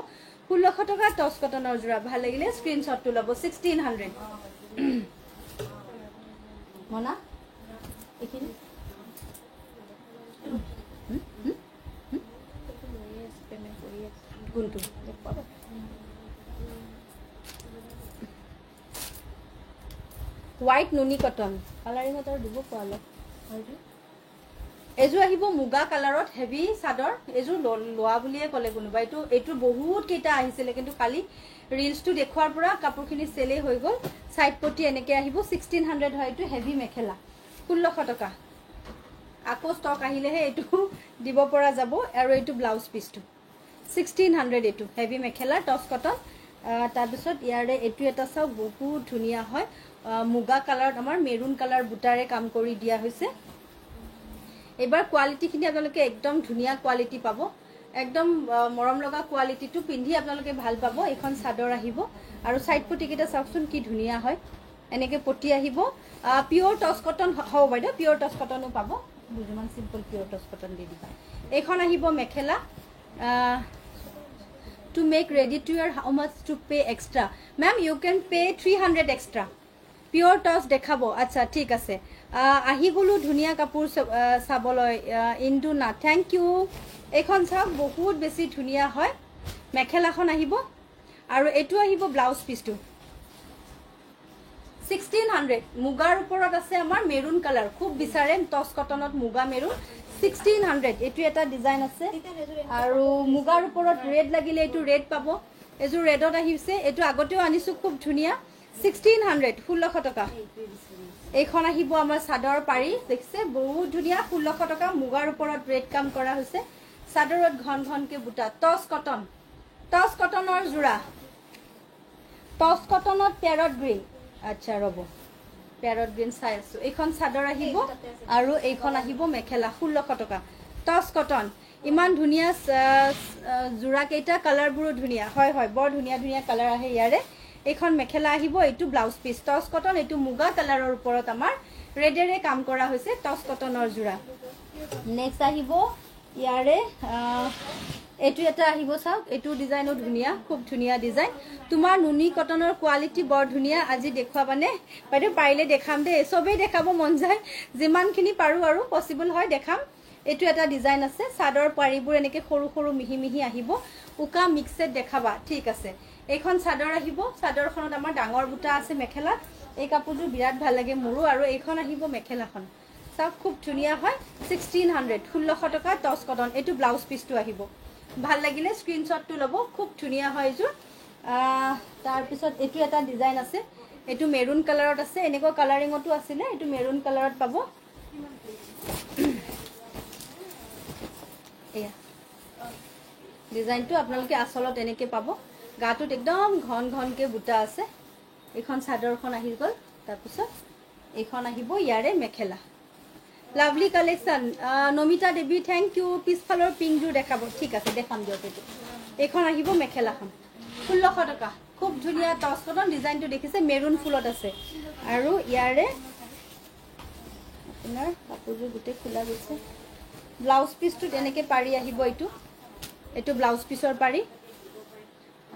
1600 টকা টস কটনৰ জোৰা ভাল লাগিলে স্ক্ৰিনশটটো লব 1600 মনা এখিনি কোনটো তো হোৱাইট নুনি কটন কালাৰিঙত আৰু দিব পোৱা অলপ এযোৰ আহিব মুগা কালাৰত হেভি চাদৰ এযোৰ লোৱা বুলিয়ে ক'লে কোনোবা এইটো বহুত কেইটা আহিছিলে কিন্তু কালি ৰিলছটো দেখুৱাৰ পৰা কাপোৰখিনি চেলে হৈ গ'ল সাইড পটি এনেকে আহিব 1600 হয় এইটো হেভি মেখেলা 1600 টকা আকৌ ষ্টক আহিলেহে এইটো দিব পৰা যাব আৰু এইটো ব্লাউজ পিসটো 1600 এইটো হেভি মেখেলা টস কটন তাৰ পিছত ইয়াৰে এইটো এটা চাও বহুত ধুনিয়া হয় মুগা কালাৰত আমাৰ মেৰুন কালাৰ বুটাৰে কাম কৰি দিয়া হৈছে এবাৰ কোৱালিটিখিনি আপোনালোকে একদম ধুনিয়া কোৱালিটি পাব একদম মৰম লগা কোৱালিটিটো পিন্ধি আপোনালোকে ভাল পাব এখন চাদৰ আহিব আৰু সাইড পটি কিটা চাওকচোন কি ধুনিয়া হয় এনেকে পটি আহিব পিওর টস কটন হ'ব বাইদেউ পিওর টস কটনো পাব দুজমান সিম্পল পিওর টস কটন দি দিবা এখন আহিব মেখেলা to make ready to wear how much to pay extra ma'am you can pay 300 extra pure toss dekhabo acha thik ase ahi gulu dhunia kapur saboloi indu na thank you ekhon sab bahut beshi dhunia hoy mekhela khon ahibo aru etu ahibo blouse piece tu 1600 mugar uporot ase amar maroon color khub bisaren toss cottonot muga maroon 1600 etu eta design ase aru mugar uporot red lagile etu red pabo eju redot ahise etu agoteo anisu khub dhunia 1600 1600 টাকা এইখন আহিব আমাৰ সাদৰ পাৰি দেখছে বহুত ধুনিয়া 1600 টাকা মুগাৰ ওপৰত ৰেড কাম কৰা হৈছে সাদৰত ঘন ঘনকে বুটা টস কটনৰ জোৰা টস কটনত প্যাৰট গ্ৰীন আচ্ছা ৰব প্যাৰট গ্ৰীন চাই আছো এইখন সাদৰ আহিব আৰু এইখন আহিব মেখেলা 1600 টাকা টস কটন ইমান ধুনিয়া জোৰা কেইটা কালাৰ বুৰো ধুনিয়া হয় হয় বৰ ধুনিয়া ধুনিয়া কালাৰ আহে ইয়াৰে এখন মেখেলা আহিব এইটো ব্লাউজ পিস টস কটন এইটো মুগা কালাৰৰ ওপৰত আমাৰ ৰেডেৰে কাম কৰা হৈছে টস কটনৰ জোৰা নেক্সট আহিব ইয়াৰে এইটো এটা আহিব চাওক এইটো ডিজাইনো ধুনিয়া খুব ধুনিয়া ডিজাইন তোমাৰ নুনি কটনৰ কোৱালিটি বৰ ধুনিয়া আজি দেখুৱাবানে বাইদেউ পাৰিলে দেখাম দে সবে দেখাব মন যায় যিমানখিনি পাৰো আৰু পসিবল হয় দেখাম এইটো এটা ডিজাইন আছে সাদৰ পাৰিবোৰ এনেকে সৰু সৰু মিহি মিহি আহিব উকা মিক্সড দেখাবা ঠিক আছে এইখন সাদৰ আহিব সাদৰখনত আমাৰ ডাঙৰ বুটা আছে মেখেলা এই কাপোৰটো বিৰাট ভাল লাগে মোৰো আৰু এইখন আহিব মেখেলাখন সব খুব ধুনিয়া হয় 1600 1600 টাকা টস কটন এইটো ব্লাউজ পিসটো আহিব ভাল লাগিলে স্ক্ৰিনশ্বটটো লব খুব ধুনিয়া হয় এযোৰ তাৰ পিছত এইটো এটা ডিজাইন আছে এইটো মেৰুন কালাৰত আছে এনেকুৱা কালাৰিঙতো আছিল এইটো মেৰুন কালাৰত পাব এয়া ডিজাইনটো আপোনালোকে আসলত এনেকে পাব গাটোত একদম ঘন ঘনকে বুটা আছে এখন সাদৰখন আহি গল তাৰ পিছত এখন আহিব ইয়াৰে মেখেলা লাভলি কালেকশন নমিতা দেৱী থ্যাংক ইউ পিছফালৰ পিংজু দেখাব ঠিক আছে দেখাম দিয়ক এইটো এখন আহিব মেখেলাখন 1600 টাকা খুব ধুনিয়া টস কটন ডিজাইনটো দেখিছে মেৰুন ফুলত আছে আৰু ইয়াৰে আপোনাৰ কাপোৰটো গুটে খোলা গৈছে ব্লাউজ পিসটো এনেকে পাৰি আহিব এইটো ব্লাউজ পিসৰ পাৰি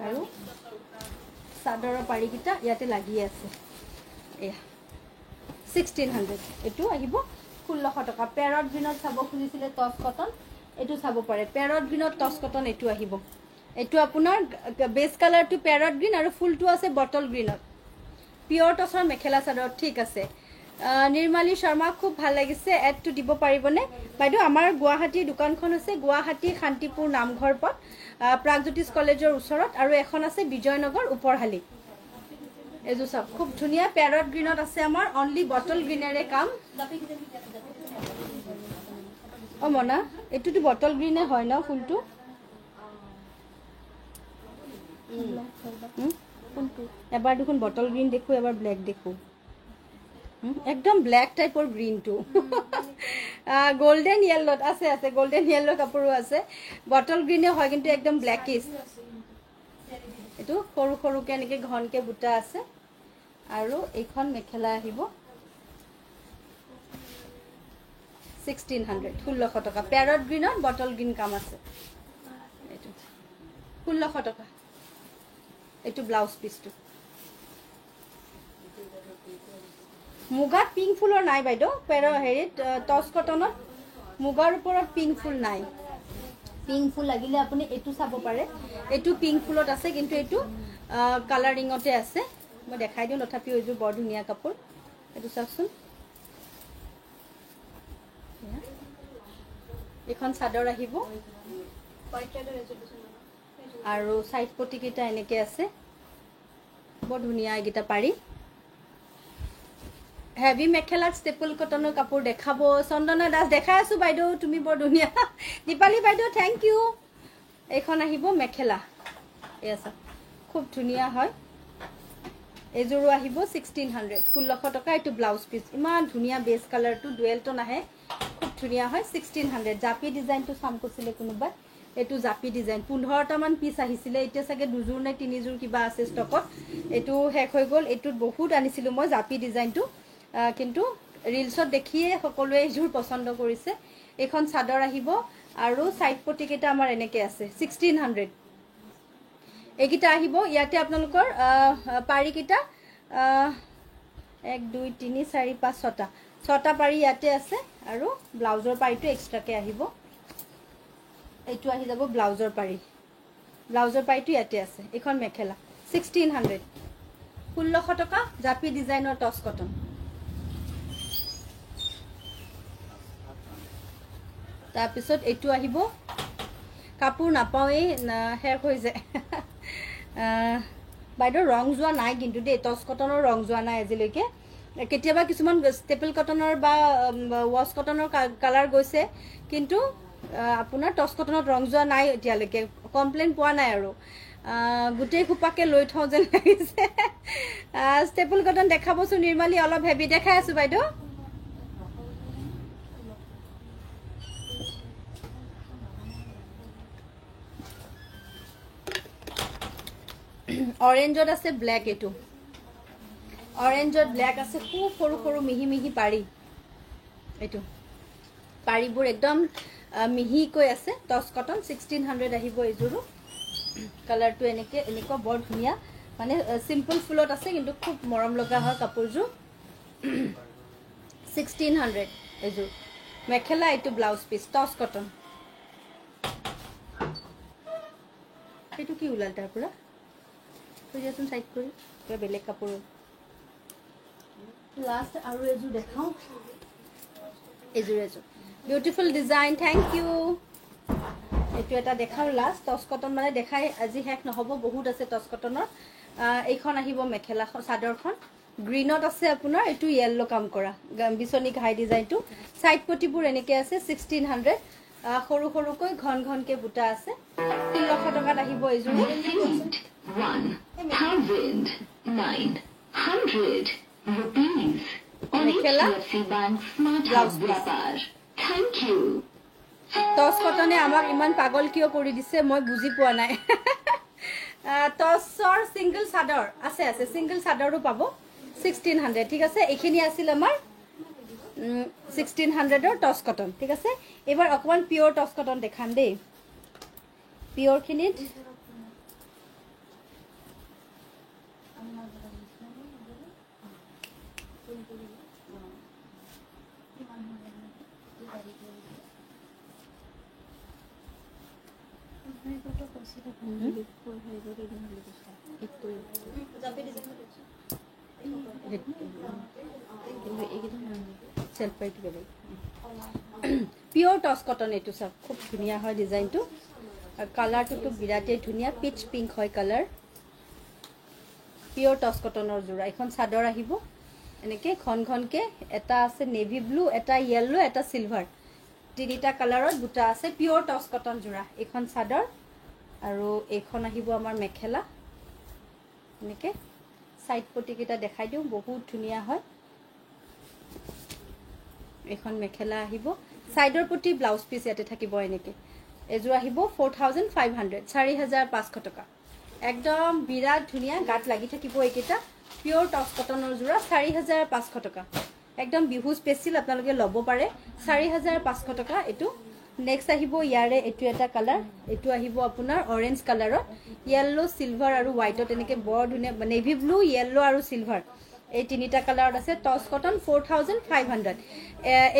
আৰু সাদৰৰ পাৰি কিটা ইয়াতে লাগি আছে এয়া 1600 এটো আহিব 1600 টাকা প্যাৰট গ্ৰীনত চাব খুজিছিলে টস কটন এটো চাব পাৰে প্যাৰট গ্ৰীনত টস কটন এটো আহিব এটো আপোনাৰ বেস কালাৰটো প্যাৰট গ্ৰীন আৰু ফুলটো আছে বটল গ্ৰীনত পিওৰ টসৰ মেখেলা চাদৰ ঠিক আছে নিৰ্মালী শৰ্মা খুব ভাল লাগিছে এডটো দিব পাৰিবনে বাইদেউ আমাৰ গুৱাহাটী দোকানখন আছে গুৱাহাটী শান্তিপুৰ নামঘৰ পথ প্ৰাগজ্যোতিষ কলেজৰ ওচৰত আৰু এখন আছে বিজয়নগৰ উপৰহালি এজু সব খুব ধুনিয়া প্যাৰট গ্ৰীনত আছে আমাৰ অনলি বটল গ্ৰীনেৰে কাম ও মনা এটুটো বটল গ্ৰীনে হয় না ফুলটো এবাৰ দেখোন বটল গ্ৰীন দেখো এবাৰ ব্ল্যাক দেখো একদম ব্ল্যাক টাইপৰ গ্ৰীন টু গোল্ডেন ইয়েলোত আছে আছে গোল্ডেন ইয়েলো কাপোৰো আছে বটল গ্ৰীনে হয় কিন্তু একদম ব্ল্যাকিশ এটো সৰু সৰুকে এনেকে ঘনকে বুটা আছে আৰু এইখন মেখেলা আহিব 1600 1600 টাকা প্যাৰট গ্ৰীনত বটল গ্ৰীন কাম আছে এটো 1600 টাকা এটো ব্লাউজ পিসটো মুগাত পিঙ্ক ফুলৰ নাই বাইদেউ পেৰ হেৰিত টস কটনত মুগাৰ ওপৰত পিঙ্ক ফুল নাই পিঙ্ক ফুল লাগিলে আপুনি এটো চাব পাৰে এটো পিঙ্ক ফুলত আছে কিন্তু এটো কালাৰিঙতে আছে মই দেখাই দিও তথাপিও এযোৰ বৰ ধুনিয়া কাপোৰ এইটো চাওকচোন এখন চাদৰ আহিব আৰু সাইড পটি কেইটা এনেকে আছে বৰ ধুনীয়া এইকেইটা পাৰি হেভি মেখেলাত ষ্টেপল কটনৰ কাপোৰ দেখাব চন্দনা দাস দেখাই আছো বাইদেউ তুমি বৰ ধুনীয়া দীপালি বাইদেউ থ্যাংক ইউ এখন আহিব মেখেলা এসা খুব ধুনীয়া হয় এজোৰো আহিব 1600 1600 টকা এটো ব্লাউজ পিস ইমান ধুনীয়া বেস কালাৰটো ডুৱেল টোন আহে খুব ধুনীয়া হয় 1600 জাপি ডিজাইনটো সাম কৰিছিলে কোনোবা এটো জাপি ডিজাইন 15টা মান পিস আহিছিলে এতিয়া সাগে দুজোৰ নে তিনিজোৰ কিবা আছে ষ্টকত এটো হেক হৈ গল এটো বহুত আনিছিলো মই জাপি ডিজাইনটো কিন্তু ৰিলছত দেখিয়ে সকলোৱে এজোৰ পছন্দ কৰিছে এখন চাদৰ আহিব আৰু সাইড পটি কেটা আমাৰ এনেকে আছে 1600 এগিটা আহিব ইয়াতে আপোনালোকৰ পাৰি কিটা 1 2 3 4 5 6টা 6টা পাৰি ইয়াতে আছে আৰু ব্লাউজৰ পাৰিটো এক্সট্ৰাকে আহিব এইটো আহি যাব ব্লাউজৰ পাৰিটো ইয়াতে আছে এখন মেখেলা 1600 1600 টকা জাপি ডিজাইনৰ টস কটন তাৰ পিছত এইটো আহিব কাপোৰ নাপাওয়ে হেক হৈ যায় বাইদেউ ৰং যোৱা নাই কিন্তু দে টস কটনৰ ৰং যোৱা নাই আজিলৈকে কেতিয়াবা কিছুমান ষ্টেপল কটনৰ বা ওয়াশ কটনৰ কালাৰ গৈছে কিন্তু আপোনাৰ টস কটনত ৰং যোৱা নাই এতিয়ালৈকে কমপ্লেইন পোৱা নাই আৰু গুটেই খুপাকে লৈ থওঁ যেন লাগিছে ষ্টেপল কটন দেখাবচোন নিৰ্মালি অলপ হেভি দেখাই আছো বাইদেউ অৰেঞ্জত আছে ব্ল্যাক এটো অৰেঞ্জত ব্ল্যাক আছে খুব সৰু সৰু মিহি মিহি পাৰি এটো পাৰিবোৰ একদম মিহি কৈ আছে টস কটন 1600 আহিব এজোৰো কালাৰটো এনেকুৱা বৰ ধুনীয়া মানে সিম্পল ফুলত আছে কিন্তু খুব মৰম লগা হয় কাপোৰজো 1600 এজোৰ মেখেলা এটো ব্লাউজ পিস টস কটন এটো কি উলাল তাৰ পৰা তুইয়াচোন সাইড কৰি কিবা বেলেগ কাপোৰ লাষ্ট আৰু এজোৰ দেখাও এজোৰ বিউটিফুল ডিজাইন থ্যাংক ইউ এটো এটা দেখাও লাষ্ট টস কটন মানে দেখাই আজি হেক নহব বহুত আছে টস কটনৰ এইখন আহিব মেখেলা চাদৰখন গ্ৰীনত আছে আপোনাৰ এটো ইয়েলো কাম কৰা বিছনি ঘাই ডিজাইনটো সাইড পটিবোৰ এনেকে আছে 1600 সৰু সৰুকৈ ঘন ঘনকে বুটা আছে 300 টকাত আহিব এজোৰ 1,900 rupees. Mekhela blouse Thank you. টস কটনে আমাক ইমান পাগল কিয় কৰি দিছে মই বুজি পোৱা নাই টসৰ সিঙ্গল চাদৰ আছে সিঙ্গল চাদৰো পাব 1600 ঠিক আছে এখিনি আছিল আমাৰ 1600 ৰ টস কটন ঠিক আছে এবাৰ অকমান পিওর টস কটন দেখান দেই পিওর খিনিত পিওর টস কটন এটো সব খুব ধুনিয়া হয় ডিজাইনটো আর কালারটো তো বিরাটে ধুনিয়া পিচ পিঙ্ক হয় কালার পিওর টস কটনৰ জোড়া এখন চাদৰ আহিব এনেকে ঘন ঘনকে এটা আছে নেভি ব্লু এটা ইয়েলো এটা সিলভার তিনিটা কালাৰত দুটা আছে পিওৰ টস কটন জোড়া এখন চাদৰ আৰু এখন আহিব আমাৰ মেখেলা এনেকে সাইড পটি কেটা দেখাই দিও বহুত ধুনিয়া হয় এখন মেখেলা আহিব সাইডৰ পটি ব্লাউজ পিস ইয়াতে থাকিব এনেকে এজোৰ আহিব 4500 4500 টকা একদম বিৰাট ধুনিয়া গাত লাগি থাকিব এইকেটা পিওৰ টস কটনৰ জোড়া 4500 টকা একদম বিহু স্পেশাল আপোনালোকে লব পাৰে 4500 টকা এটো নেক্সট আহিব ইয়াৰে এটো এটা কালাৰ এটো আহিব আপোনাৰ অৰেঞ্জ কালাৰত ইয়েলো সিলভাৰ আৰু হোৱাইটত এনেকে বৰ ধুনিয়া নেভি ব্লু ইয়েলো আৰু সিলভাৰ এই তিনিটা কালাৰত আছে টস কটন 4500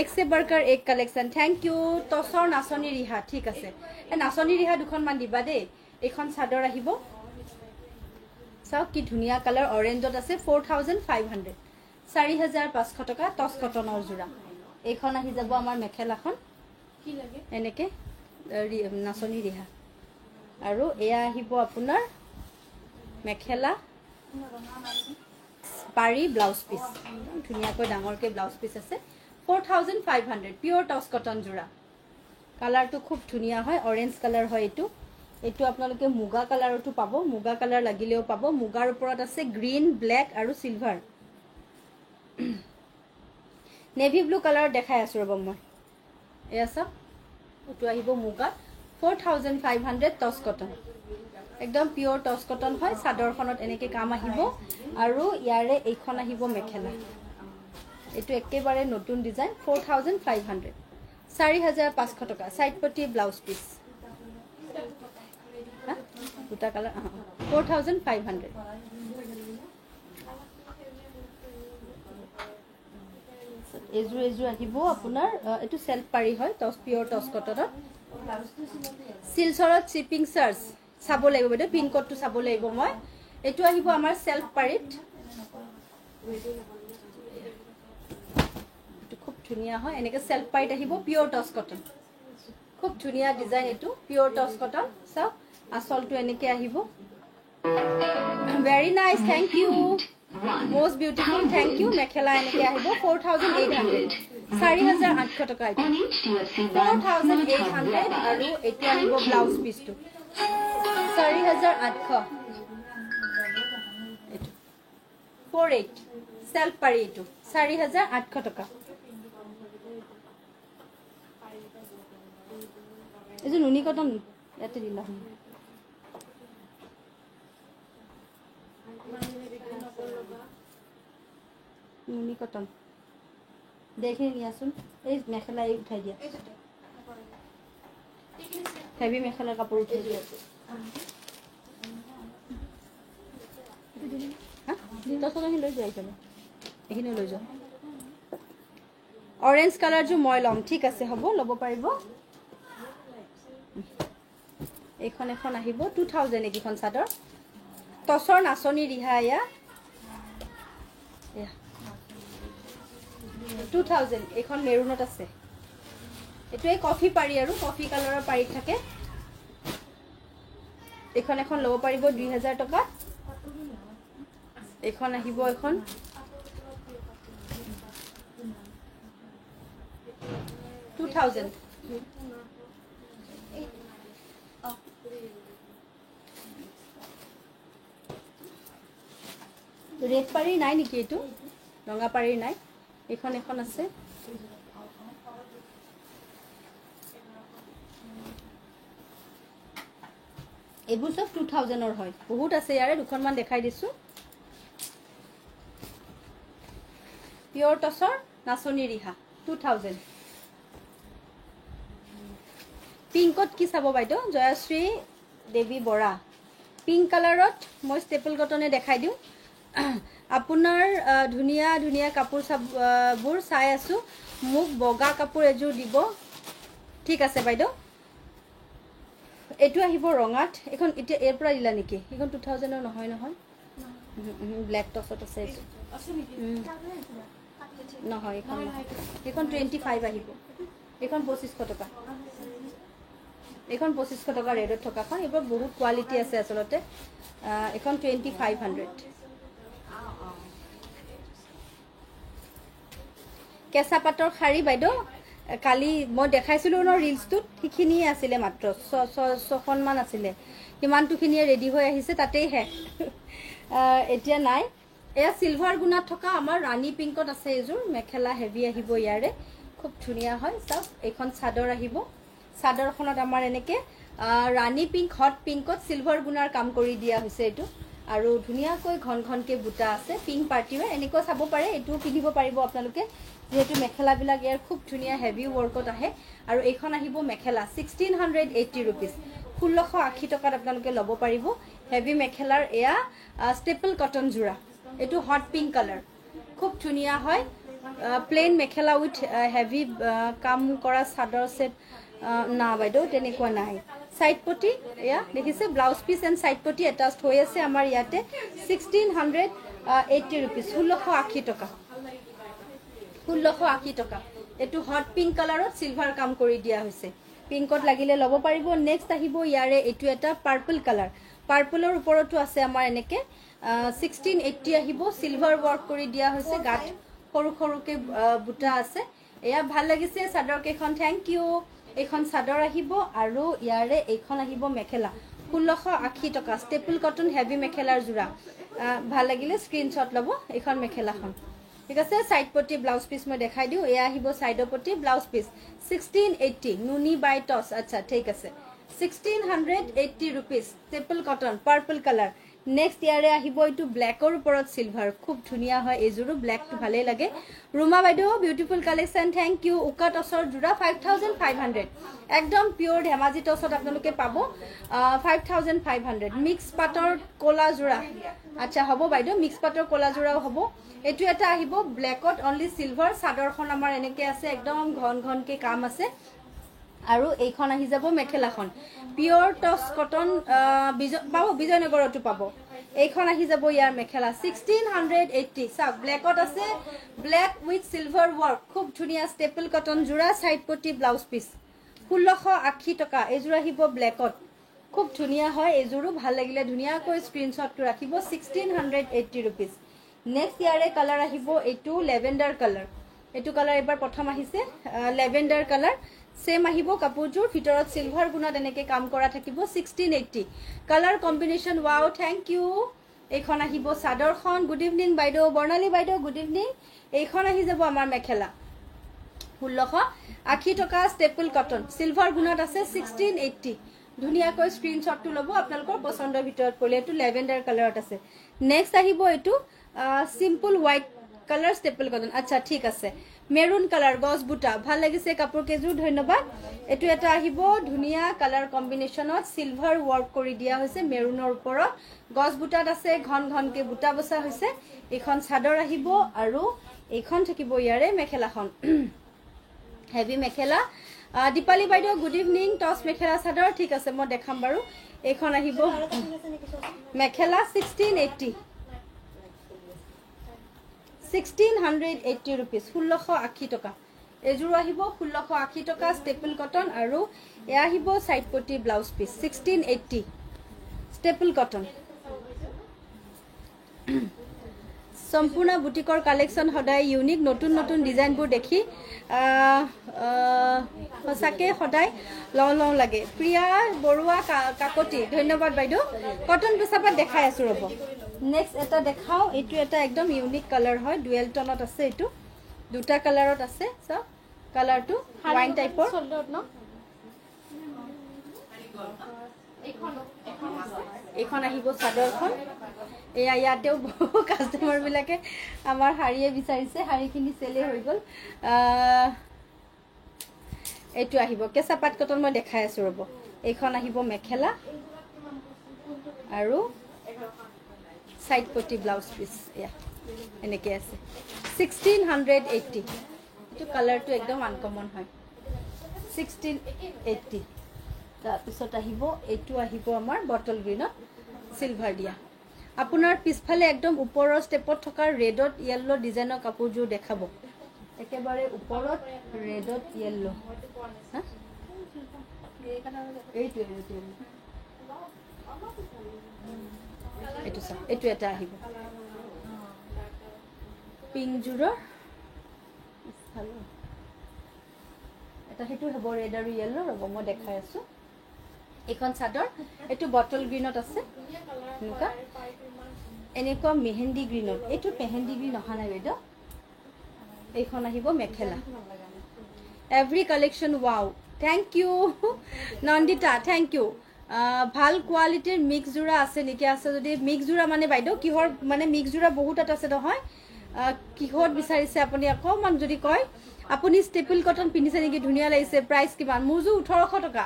এক সে বৰ্কাৰ এক কালেকশন থ্যাংক ইউ টসৰ নাচনি ৰিহা ঠিক আছে এ নাচনি ৰিহা দুখন মান দিবা দেই এখন চাদৰ আহিব চাও কি ধুনিয়া কালাৰ অৰেঞ্জত আছে 4500 4500 টকা টচ কটনৰ যোৰা এইখন আহি যাব আমাৰ মেখেলাখন কি লাগে এনেকে নাচনী ৰিহা আৰু এয়া আহিব আপোনাৰ মেখেলা পাৰি ব্লাউজ পিস ধুনীয়াকৈ ডাঙৰকৈ ব্লাউজ পিস আছে 4500 পিওৰ টচ কটন যোৰা কালাৰটো খুব ধুনীয়া হয় অৰেঞ্জ কালাৰ হয় এইটো আপোনালোকে মুগা কালাৰটো পাব মুগা কালাৰ লাগিলেও পাব মুগাৰ ওপৰত আছে গ্ৰীন ব্লেক আৰু সিলভাৰ নেভি ব্লু কালাৰ দেখাই আছো ৰব মই এয়া সব এটো আহিব মুগা 4500 টচ কটন একদম পিওর টচ কটন হয় সাদৰখনত এনেকে কাম আহিব আৰু ইয়াৰে এইখন আহিব মেখেলা এটো একেবাৰে নতুন ডিজাইন 4500 4500 টকা সাইড পটি ব্লাউজ পিস দুটা কালাৰ 4500 এজু আহিব আপোনাৰ এটো সেলফ পাৰি হয় টচ পিওৰ টচ কটনত সিলচৰত শিপিং চাৰ্জ চাব লাগিব বেদে পিন কোডটো চাব লাগিব মই এটো আহিব আমাৰ সেলফ পাৰিত এটো খুব ধুনিয়া হয় এনেকে সেলফ পাৰিত আহিব পিওর টচ কটন খুব ধুনিয়া ডিজাইন এটো পিওর টচ কটন সব আসলটো এনেকে আহিব very nice thank you most beautiful thank you mekhela এনেকে আহিব 4800 4800 টকা 4800 আৰু এটো আহিব ব্লাউজ পিসটো 4800 48 সেলফ পাৰি এটো 4800 টকা এই যে নুনি কটন ইয়াতে দিলা নুনি কটন দেখে নিয়াচোন এই মেখেলা এই উঠাই দিয়া হেভি মেখেলা কাপোৰ উঠাই দিয়া অৰেঞ্জ কালাৰ जो মই লম ঠিক আছে হ'ব লব পাৰিব এইখন এখন আহিব 2000 একিখন চাদৰ টচৰ নাচনী ৰিহা ইয়া 2000 এইখন মেৰুনত আছে এটো এই কফি পাৰি আৰু কফি কালাৰৰ পাৰি থাকে এইখন এখন লব পাৰিব 2000 টকা এইখন আহিব এখন 2000 ৰেড পাৰি নাই নেকি এটো ৰঙা পাৰি নাই এইখন এখন আছে এবোৰ সব 2000 ৰ হয় বহুত আছে ইয়াৰে দুখনমান দেখাই দিছো পিওৰ টসৰ নাচনী ৰিহা 2000 পিংকত কি চাব বাইদো জয়শ্ৰী দেৱী বৰা পিংক কালাৰত মই ষ্টেপল কটনে দেখাই দিও আপোনাৰ ধুনিয়া ধুনিয়া কাপোৰ সববোৰ চাই আছো মুক বগা কাপোৰ এজোৰ দিব ঠিক আছে বাইদো এটো আহিব ৰঙাত এখন এতিয়া এৰ পৰা দিলা নেকি এখন 2000 ৰ নহয় নহয় ব্ল্যাক টছত আছে নহয় এখন 25 আহিব এখন 2500 টকা এখন 2500 টকা ৰেডত থকাখন এবাৰ বহুত কোৱালিটি আছে আসলতে এখন 2500 কেঁচা পাটৰ শাৰী বাইদো কালি মই দেখাইছিলো ন ৰিলছটোত ঠিখিনি আছিল মাত্ৰ 6খন মান আছিল কিমানটোখিনি ৰেডি হৈ আহিছে তাতেই হে এতিয়া নাই এয়া সিলভাৰ গুণাত থকা আমাৰ ৰাণী পিংকত আছে এজোৰ মেখেলা হেভি আহিব ইয়াৰে খুব ধুনিয়া হয় সব এখন চাদৰ আহিব চাদৰখনত আমাৰ এনেকে ৰাণী পিংক হট পিংকত সিলভাৰ গুণাৰ কাম কৰি দিয়া হৈছে এটো আৰু ধুনিয়াকৈ ঘন ঘনকে বুটা আছে পিংক পাৰ্টিৱে এনেকৈ চাব পাৰে এটো পিন্ধিব পাৰিব আপোনালোকে যেহেতু মেখেলা বিলাক ইয়াৰ খুব ধুনিয়া হেভি ওয়াৰ্কত আহে আৰু এইখন আহিব মেখেলা 1680 रुपीस 1680 টকাত আপোনালোকে লব পাৰিব হেভি মেখেলাৰ এয়া ষ্টেপল কটন জোৰা এটো হট পিংক কালাৰ খুব ধুনিয়া হয় প্লেন মেখেলা উইথ হেভি কাম কৰা চাদৰ সেট না বাইদো তেনেকুৱা নাই সাইড পটি এয়া দেখিছে ব্লাউজ পিস এন্ড সাইড পটি এটাচড হৈ আছে আমাৰ ইয়াতে 1680 रुपीस 1680 টকা 1680 টকা এটো হট পিঙ্ক কালাৰত সিলভাৰ কাম কৰি দিয়া হৈছে পিঙ্কত লাগিলে লব পাৰিব নেক্সট আহিব ইয়াৰে এটো এটা পাৰ্পল কালাৰ পাৰ্পলৰ ওপৰতো আছে আমাৰ এনেকে 1680 আহিব সিলভাৰ ওয়াৰ্ক কৰি দিয়া হৈছে গাত সৰু সৰুকে বুটা আছে এয়া ভাল লাগিছে চাদৰ কেখন থ্যাংক ইউ এখন চাদৰ আহিব আৰু ইয়াৰে এইখন আহিব মেখেলা 1680 টকা ষ্টেপল কটন হেভি মেখেলাৰ জোৰা ভাল লাগিলে স্ক্ৰিনশ্বট লব এখন মেখেলাখন ঠিক আছে সাইড পটি ব্লাউজ পিস মই দেখাই দিও এয়া আহিব সাইডৰ পটি ব্লাউজ পিস 1680 নুনি বাই টস আচ্ছা ঠিক আছে 1680 rupees staple cotton purple colour next ইয়াৰে আহিব এটো ব্ল্যাকৰ ওপৰত সিলভাৰ খুব ধুনিয়া হয় এজুৰো ব্ল্যাকটো ভালে লাগে ৰুমা বাইদেউ বিউটিফুল কালেকশন থ্যাংক ইউ উকা টসৰ জোৰা 5500 একদম পিওৰ ধেমাজি টসত আপোনালোকে পাব 5500 মিক্স পাটৰ কোলা জোৰা আচ্ছা হ'ব বাইদেউ মিক্স পাটৰ কোলা জোৰাও হ'ব এটো এটা আহিব ব্ল্যাকত অনলি সিলভাৰ চাদৰখন আমাৰ এনেকে আছে একদম ঘন ঘনকে কাম আছে আৰু এইখন আহি যাব মেখেলাখন পিওৰ টস কটন পাব বিজয়নগৰটো পাব এইখন আহি যাব ইয়াৰ মেখেলা 1680 সাব ব্ল্যাকত আছে ব্ল্যাক উইথ সিলভাৰ ওয়াৰ্ক খুব ধুনিয়া ষ্টেপল কটন জোৰা সাইড পটি ব্লাউজ পিস 1680 টকা এজোৰা আহিব ব্ল্যাকত খুব ধুনিয়া হয় এজোৰো ভাল লাগিলে ধুনিয়াকৈ স্ক্ৰিনশ্বটটো ৰাখিব 1680 rupees নেক্সট ইয়াৰে কালাৰ আহিব এটো লেভেন্ডাৰ কালাৰ এটো কালাৰ এবাৰ প্ৰথম আহিছে লেভেন্ডাৰ কালাৰ সেম আহিব কাপোৰজোৰ ভিতৰত সিলভাৰ গুণত এনেকে কাম কৰা থাকিব 1680 colour combination wow thank you এইখন আহিব চাদৰখন গুড ইভিনিং বাইদেউ বৰ্ণালী বাইদেউ গুড ইভিনিং এইখন আহি যাব আমাৰ মেখেলা 1680 টকা ষ্টেপল কটন সিলভাৰ গুণত আছে 1680 ধুনিয়াকৈ স্ক্ৰিনশ্বটটো লব আপোনালোকৰ পছন্দৰ ভিতৰত পলে এটো লেভেন্ডাৰ কালাৰত আছে নেক্সট আহিব এটো simple white colour staple cotton আচ্ছা ঠিক আছে মেৰুন কালাৰ গছ বুটা ভাল লাগিছে কাপোৰ কেজু ধন্যবাদ এটো এটা আহিব ধুনিয়া কালাৰ কম্বিনেশনত সিলভাৰ ওয়াৰ্ক কৰি দিয়া হৈছে মেৰুনৰ ওপৰত গছ বুটাত আছে ঘন ঘনকে বুটা বসা হৈছে এখন চাদৰ আহিব আৰু এইখন থাকিব ইয়াৰে মেখেলাখন হেভি মেখেলা দীপালি বাইদেউ good evening toss mekhela chador ঠিক আছে মই দেখাম বাৰু এইখন আহিব মেখেলা 1680 1680 rupees 1680 টকা এজোৰ আহিব 1680 টকা ষ্টেপল কটন আৰু এ আহিব সাইড পটি ব্লাউজ পিস 1680 ষ্টেপল কটন সম্পূৰ্ণ বুটিকৰ কালেকশন সদায় ইউনিক নতুন নতুন ডিজাইনবোৰ দেখি সঁচাকে সদায় লং লাগে প্ৰিয়া বৰুৱা কাকতি ধন্যবাদ বাইদেউ কটন পেছাপাত দেখাই আছো ৰব নেক্সট এটা দেখাও এটো এটা একদম ইউনিক কালাৰ হয় ডুৱেল টনত আছে এটো দুটা কালাৰত আছে সব কালাৰটো ওয়াইন টাইপৰ এইখন আহিব চাদৰখন এয়া ইয়াতেও কাস্টমাৰ বিলাকে আমাৰ হাৰিয়ে বিচাৰিছে হাৰিখিনি চেলে হৈ গল এটো আহিব কেঁচা পাট কটন মই দেখাই আছো ৰব এইখন আহিব মেখেলা আৰু সাইড পটি ব্লাউজ পিস এয়া এনেকে আছে 1680 এটো কালাৰটো একদম আনকমন হয় 1680 তাৰপিছত আহিব এটো আহিব আমাৰ বটল গ্ৰীনত সিলভাৰ দিয়া আপোনাৰ পিছফালে একদম ওপৰৰ ষ্টেপত থকা ৰেডত ইয়েলো ডিজাইনৰ কাপোৰজোৰ দেখাব একেবাৰে ওপৰত ৰেডত ইয়েলো এইটো এটা আহিব পিংক জোৰৰ এটা হেতু হ'ব ৰেড আৰু ইয়েলো ৰব মই দেখাই আছো এখন চাদৰ এটো বটল গ্ৰীনত আছে এনেকুৱা মেহেন্দি গ্ৰীনত এটো মেহেন্দি গ্ৰীন অহা নাই বাইদেউ এইখন আহিব mekhela every collection wow thank you Nandita thank you ভাল কোৱালিটিৰ মিক্স জোৰা আছে নেকি আছে যদি মিক্স জোৰা মানে বাইদেউ কিহৰ মানে মিক্স জোৰা বহুত আছে নহয় কিহত বিচাৰিছে আপুনি অকমান যদি কয় আপুনি ষ্টেপল কটন পিন্ধিছে নেকি ধুনিয়া লাগিছে প্ৰাইস কিমান মুজু 1800 টকা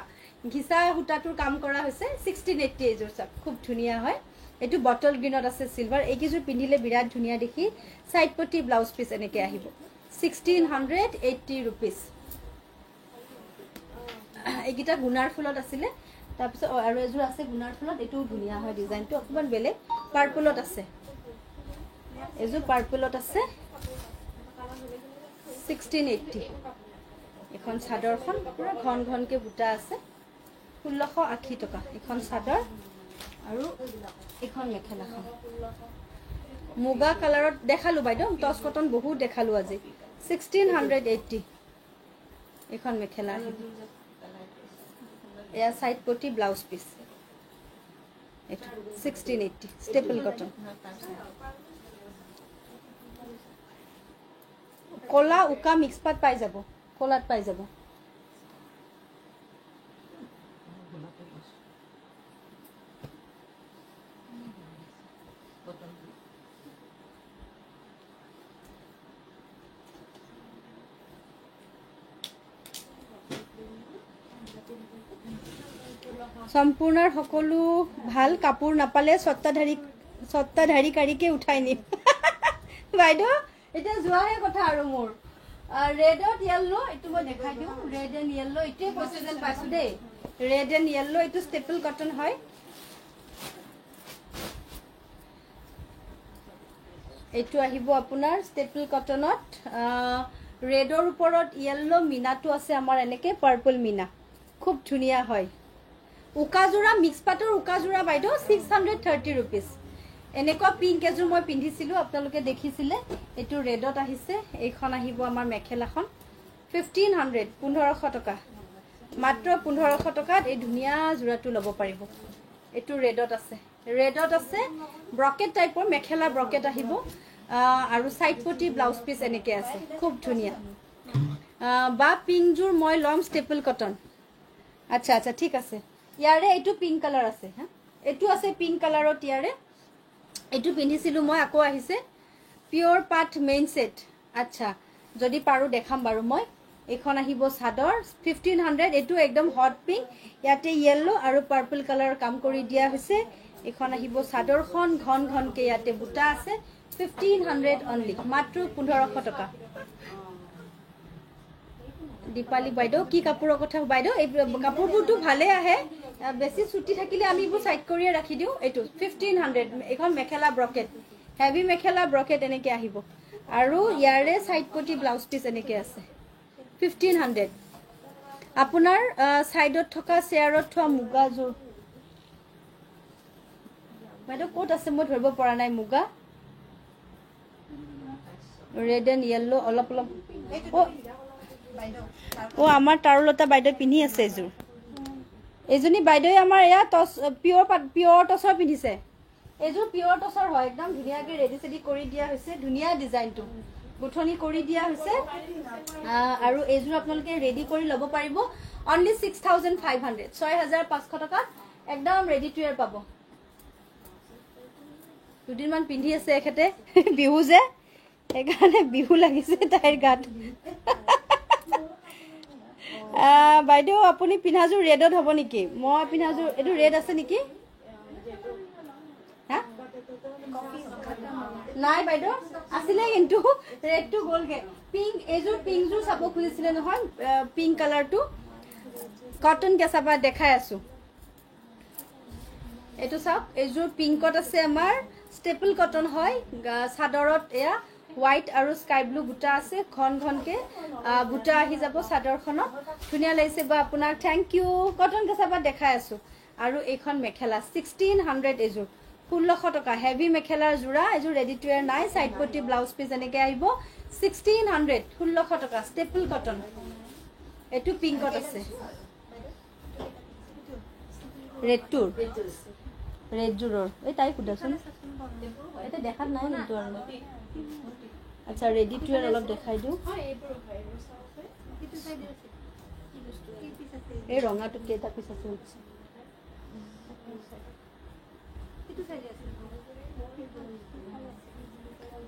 ঘিসা হুটাটোৰ কাম কৰা হৈছে 1680 এজোৰ সব খুব ধুনিয়া হয় এটো বটল গ্ৰীনত আছে সিলভাৰ এইকিজোৰ পিন্ধিলে বিৰাট ধুনিয়া দেখি সাইড পটি ব্লাউজ পিস এনেকে আহিব 1680 rupees এইকিটা গুনাৰ ফুলত আছিলে তাৰপিছত আৰু এজোৰ আছে গুনাৰ ফুলত এটো ধুনিয়া হয় ডিজাইনটো অকমান বেলেগ পাৰ্পলত আছে এজোৰ পাৰ্পলত আছে 1680 এখন চাদৰখন পুৰা ঘন ঘনকে বুটা আছে 1680 টকা এখন চাদৰ আৰু এখন মেখেলাখন মুগা কালাৰত দেখালো বাইদেউ টছ কটন বহুত দেখালো আজি 1680 এখন মেখেলা এয়া সাইড পটি ব্লাউজ পিস এটা 1680 স্টেপল কটন কলা উকা মিক্স পাত পাই যাব কলাত পাই যাব সম্পূৰ্ণৰ সকলো ভাল কাপোৰ নাপালে সত্তাধাৰী কাৰিকে উঠাই নিম বাইদেউ এটা যোৱাহে কথা আৰু মোৰ ৰেড এণ্ড ইয়েলো এটো মই দেখাই দিও ৰেড এণ্ড ইয়েলো এটোই পছন্দ পাইছো দেই ৰেড এণ্ড ইয়েলো এটো স্টেপল কটন হয় এটো আহিব আপোনাৰ স্টেপল কটনত ৰেডৰ ওপৰত ইয়েলো মিনাটো আছে আমাৰ এনেকে পাৰ্পল মিনা খুব ধুনিয়া হয় উকাজোৰা মিক্স পাটৰ উকাজোৰা বাইদেউ 630 रुपीस এনেকুৱা পিংক এজোৰ মই পিন্ধিছিলো আপোনালোকে দেখিছিলে এটো ৰেডত আহিছে এইখন আহিব আমাৰ মেখেলাখন 1500 1500 টকা মাত্ৰ 1500 টকাত এই ধুনিয়া জোৰাটো ল'ব পাৰিব এটো ৰেডত আছে ব্ৰকেট টাইপৰ মেখেলা ব্ৰকেট আহিব আৰু সাইড পটি ব্লাউজ পিস এনেকে আছে খুব ধুনিয়া বা পিংক জোৰ মই লম স্টেপল কটন আচ্ছা আচ্ছা ঠিক আছে ইয়াৰে এটো পিংক কালাৰ আছে হা এটো আছে পিংক কালাৰত ইয়াৰে এটো পিন্ধিছিলো মই আকৌ আহিছে পিওৰ পাট মেইন সেট আচ্ছা যদি পাৰো দেখাম বাৰু মই এখন আহিব সাদৰ 1500 এটো একদম হট পিংক ইয়াতে ইয়েলো আৰু পাৰ্পল কালাৰৰ কাম কৰি দিয়া হৈছে এখন আহিব সাদৰখন ঘন ঘনকে ইয়াতে বুটা আছে 1500 অনলি মাত্ৰ 1500 টকা দীপালি বাইদেউ কি কাপোৰৰ কথা বাইদেউ এই কাপোৰবোৰটো ভালে আহে বেছি ছুটি থাকিলে আমি বু সাইড কৰিয়ে ৰাখি দিও এটো 1500 এখন মেখেলা ব্ৰকেট হেভি মেখেলা ব্ৰকেট এনেকে আহিব আৰু ইয়াৰে সাইড পটি ব্লাউজ পিস এনেকে আছে 1500 আপোনাৰ সাইডত থকা চেয়াৰত থোৱা মুগা জোৰ বাইদেউ কোট আছে মই ধৰিব পৰা নাই মুগা ৰেড এণ্ড ইয়েলো অলপ অলপ ও আমাৰ তাৰুলতা বাইদেউ পিন্ধি আছে এজোৰ এজনী বাইদেউ আমাৰ এয়া টস পিওৰ টসৰ পিন্ধিছে এজোৰ পিওৰ টসৰ হয় একদম ধুনিয়াকে ৰেডি সেডি কৰি দিয়া হৈছে ধুনিয়া ডিজাইনটো গুঠনি কৰি দিয়া হৈছে আৰু এজোৰ আপোনালোকে ৰেডি কৰি ল'ব পাৰিব অনলি 6500 6500 টকা একদম ৰেডি টু এৰ পাব দুদিন মান পিন্ধি আছে এখেতে বিহু যে এখানে বিহু লাগিছে তাইৰ গাত বাইদেউ আপুনি পিন্ধাজোৰ ৰেডত হ'ব নেকি মই পিন্ধাজোৰ এটো ৰেড আছে নেকি হা নাই বাইদেউ আছিলে কিন্তু ৰেডটো গলগে পিংক এজোৰ পিংক জোৰ চাব খুজিছিলে নহয় পিংক কালাৰটো কটন কেঁচাপা দেখাই আছো এটো চাওক এজোৰ পিংকত আছে আমাৰ স্টেপল কটন হয় চাদৰত এয়া হোয়াইট আৰু স্কাই ব্লু বুটা আছে ঘন ঘনকে বুটা আহি যাব চাদৰখনত ধুনিয়া লাগিছে বা আপোনাক থ্যাংক ইউ কটন কেঁচাপা দেখাই আছো আৰু এইখন মেখেলা 1600 এজোৰ 1600 টকা হেভি মেখেলাৰ জোৰা এজোৰ ৰেডি টু এৰ নাই সাইড পটি ব্লাউজ পিস এনেকে আহিব 1600 1600 টকা স্টেপল কটন এটো পিংকত আছে ৰেড টুৰ ৰেড জোৰৰ এই তাই কুদাছন এটা দেখাত নাই কিন্তু আৰু আচ্ছা ৰেডি টু এৰ অলপ দেখাই দিও এই ৰঙাটো কেটা পিস আছে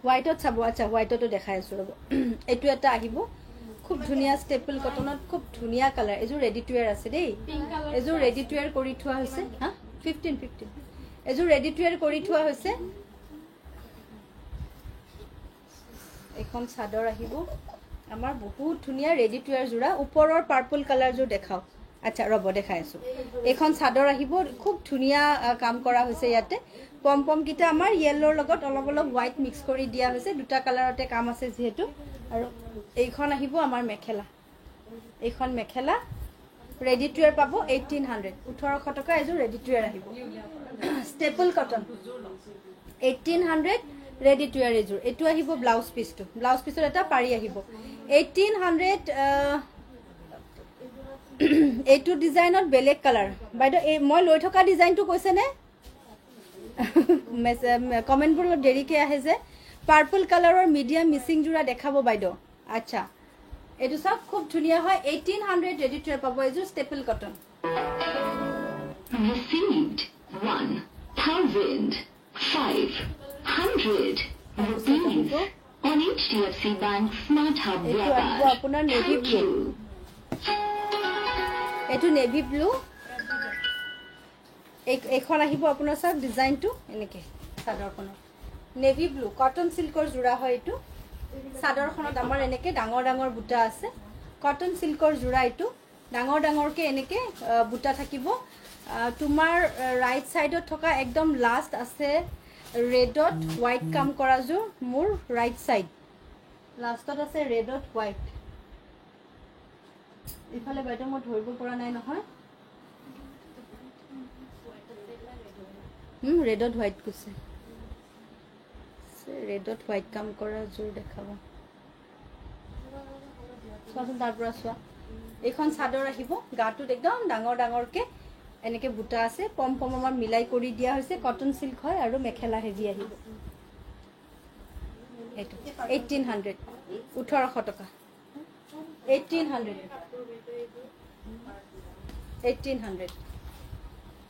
হোয়াইটত চাব আচ্ছা হোয়াইটটো দেখাই আছো ৰব এটো এটা আহিব খুব ধুনিয়া স্টেপল কটনত খুব ধুনিয়া কালাৰ এজোৰ ৰেডি টু এৰ আছে দেই এজোৰ ৰেডি টু এৰ কৰি থোৱা হৈছে হা 15 এজোৰ ৰেডি টু এৰ কৰি থোৱা হৈছে এখন চাদৰ আহিব আমাৰ বহুত ধুনিয়া ৰেডি টু এৰ জোৰা ওপৰৰ পাৰ্পল কালাৰ জোৰ দেখাও আচ্ছা ৰব দেখাই আছো এখন চাদৰ আহিব খুব ধুনিয়া কাম কৰা হৈছে ইয়াতে পম পম কিটা আমাৰ ইয়েলোৰ লগত অলপ অলপ হোয়াইট মিক্স কৰি দিয়া হৈছে দুটা কালাৰতে কাম আছে যেহেতু আৰু এইখন আহিব আমাৰ মেখেলা এইখন মেখেলা ৰেডি টু ৱেৰ পাব 1800 1800 টকা এযোৰ ৰেডি টু ৱেৰ আহিব ষ্টেপল কটন 1800 ৰেডি টু ৱেৰ এযোৰ এটো আহিব ব্লাউজ পিছৰ এটা পাৰি আহিব 1800 এইটো ডিজাইনত বেলেগ কালাৰ বাইদেউ এই মই লৈ থকা ডিজাইনটো কৈছে নে কমেন্টবোৰ অলপ দেৰিকৈ আহে যে পাৰ্পল কালাৰৰ মিডিয়াম মিচিং জোৰা দেখাব বাইদেউ আচ্ছা এইটো সব খুব ধুনিয়া হয় 1800 ৰেডি টু ৱেৰ পাব এযোৰ staple cotton Received 1,500 rupees on HDFC Bank Smart Hub এইটো আহিব Wrapper. আপোনাৰ নেভি Thank ব্লু you. এইটো নেভি ব্লু এইখন আহিব আপোনাৰ সব ডিজাইনটো এনেকে চাদৰখনৰ নেভি ব্লু কটন সিল্কৰ জোৰা হয় এইটো চাদৰখনত আমাৰ এনেকে ডাঙৰ ডাঙৰ বুটা আছে কটন সিল্কৰ জোৰা এইটো ডাঙৰ ডাঙৰকে এনেকে বুটা থাকিব তোমাৰ ৰাইট সাইডত থকা একদম লাষ্ট আছে ৰেডত হোৱাইট কাম কৰা জোৰ মোৰ ৰাইট সাইড লাষ্টত আছে ৰেডত হোৱাইট ইফালে বাইদেউ মই ধৰিব পৰা নাই নহয় ৰেডত হোৱাইট কৈছে ৰেডত হোৱাইট কাম কৰা জোৰ দেখাব চোৱাচোন তাৰ পৰা চোৱা এইখন চাদৰ আহিব গাটোত একদম ডাঙৰ ডাঙৰকে এনেকে বুটা আছে পম পম আমাৰ মিলাই কৰি দিয়া হৈছে কটন সিল্ক হয় আৰু মেখেলা হেভি আহিব এইটো 1800 1800 টকা 1800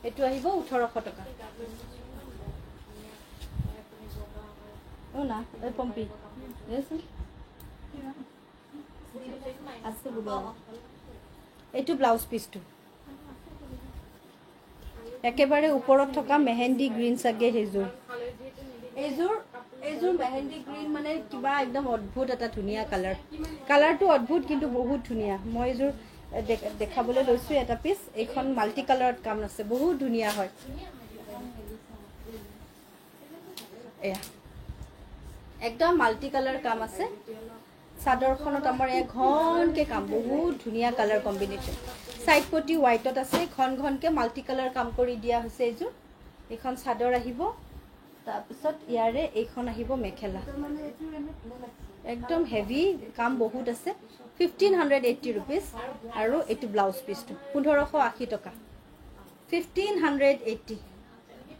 এইটো আহিব 1800 টকা ও না এই পম্পি দেচোন আছে বুলো এইটো ব্লাউজ পিসটো একেবাৰে ওপৰত থকা mehndi green সাগে হেজুৰ Azure mehndi green মানে কিবা একদম অদ্ভুত এটা ধুনিয়া কালাৰটো অদ্ভুত কিন্তু বহুত ধুনিয়া মই এজুৰ দেখাবলৈ লৈছো এটা পিস এইখন মাল্টি কালাৰত কাম আছে বহুত ধুনিয়া হয় এয়া একদম মাল্টি কালাৰ কাম আছে চাদৰখনত আমাৰ এক ঘনকে কাম বহুত ধুনিয়া কালাৰ কম্বিনেশন সাইড পটি হোৱাইটত আছে ঘন ঘনকে মাল্টি কালাৰ কাম কৰি দিয়া হৈছে এজুৰ এখন চাদৰ আহিব তাৰ পিছত ইয়াৰে এইখন আহিব মেখেলা একদম হেভি কাম বহুত আছে 1580 rupees আৰু এটো ব্লাউজ পিসটো 1580 টকা 1580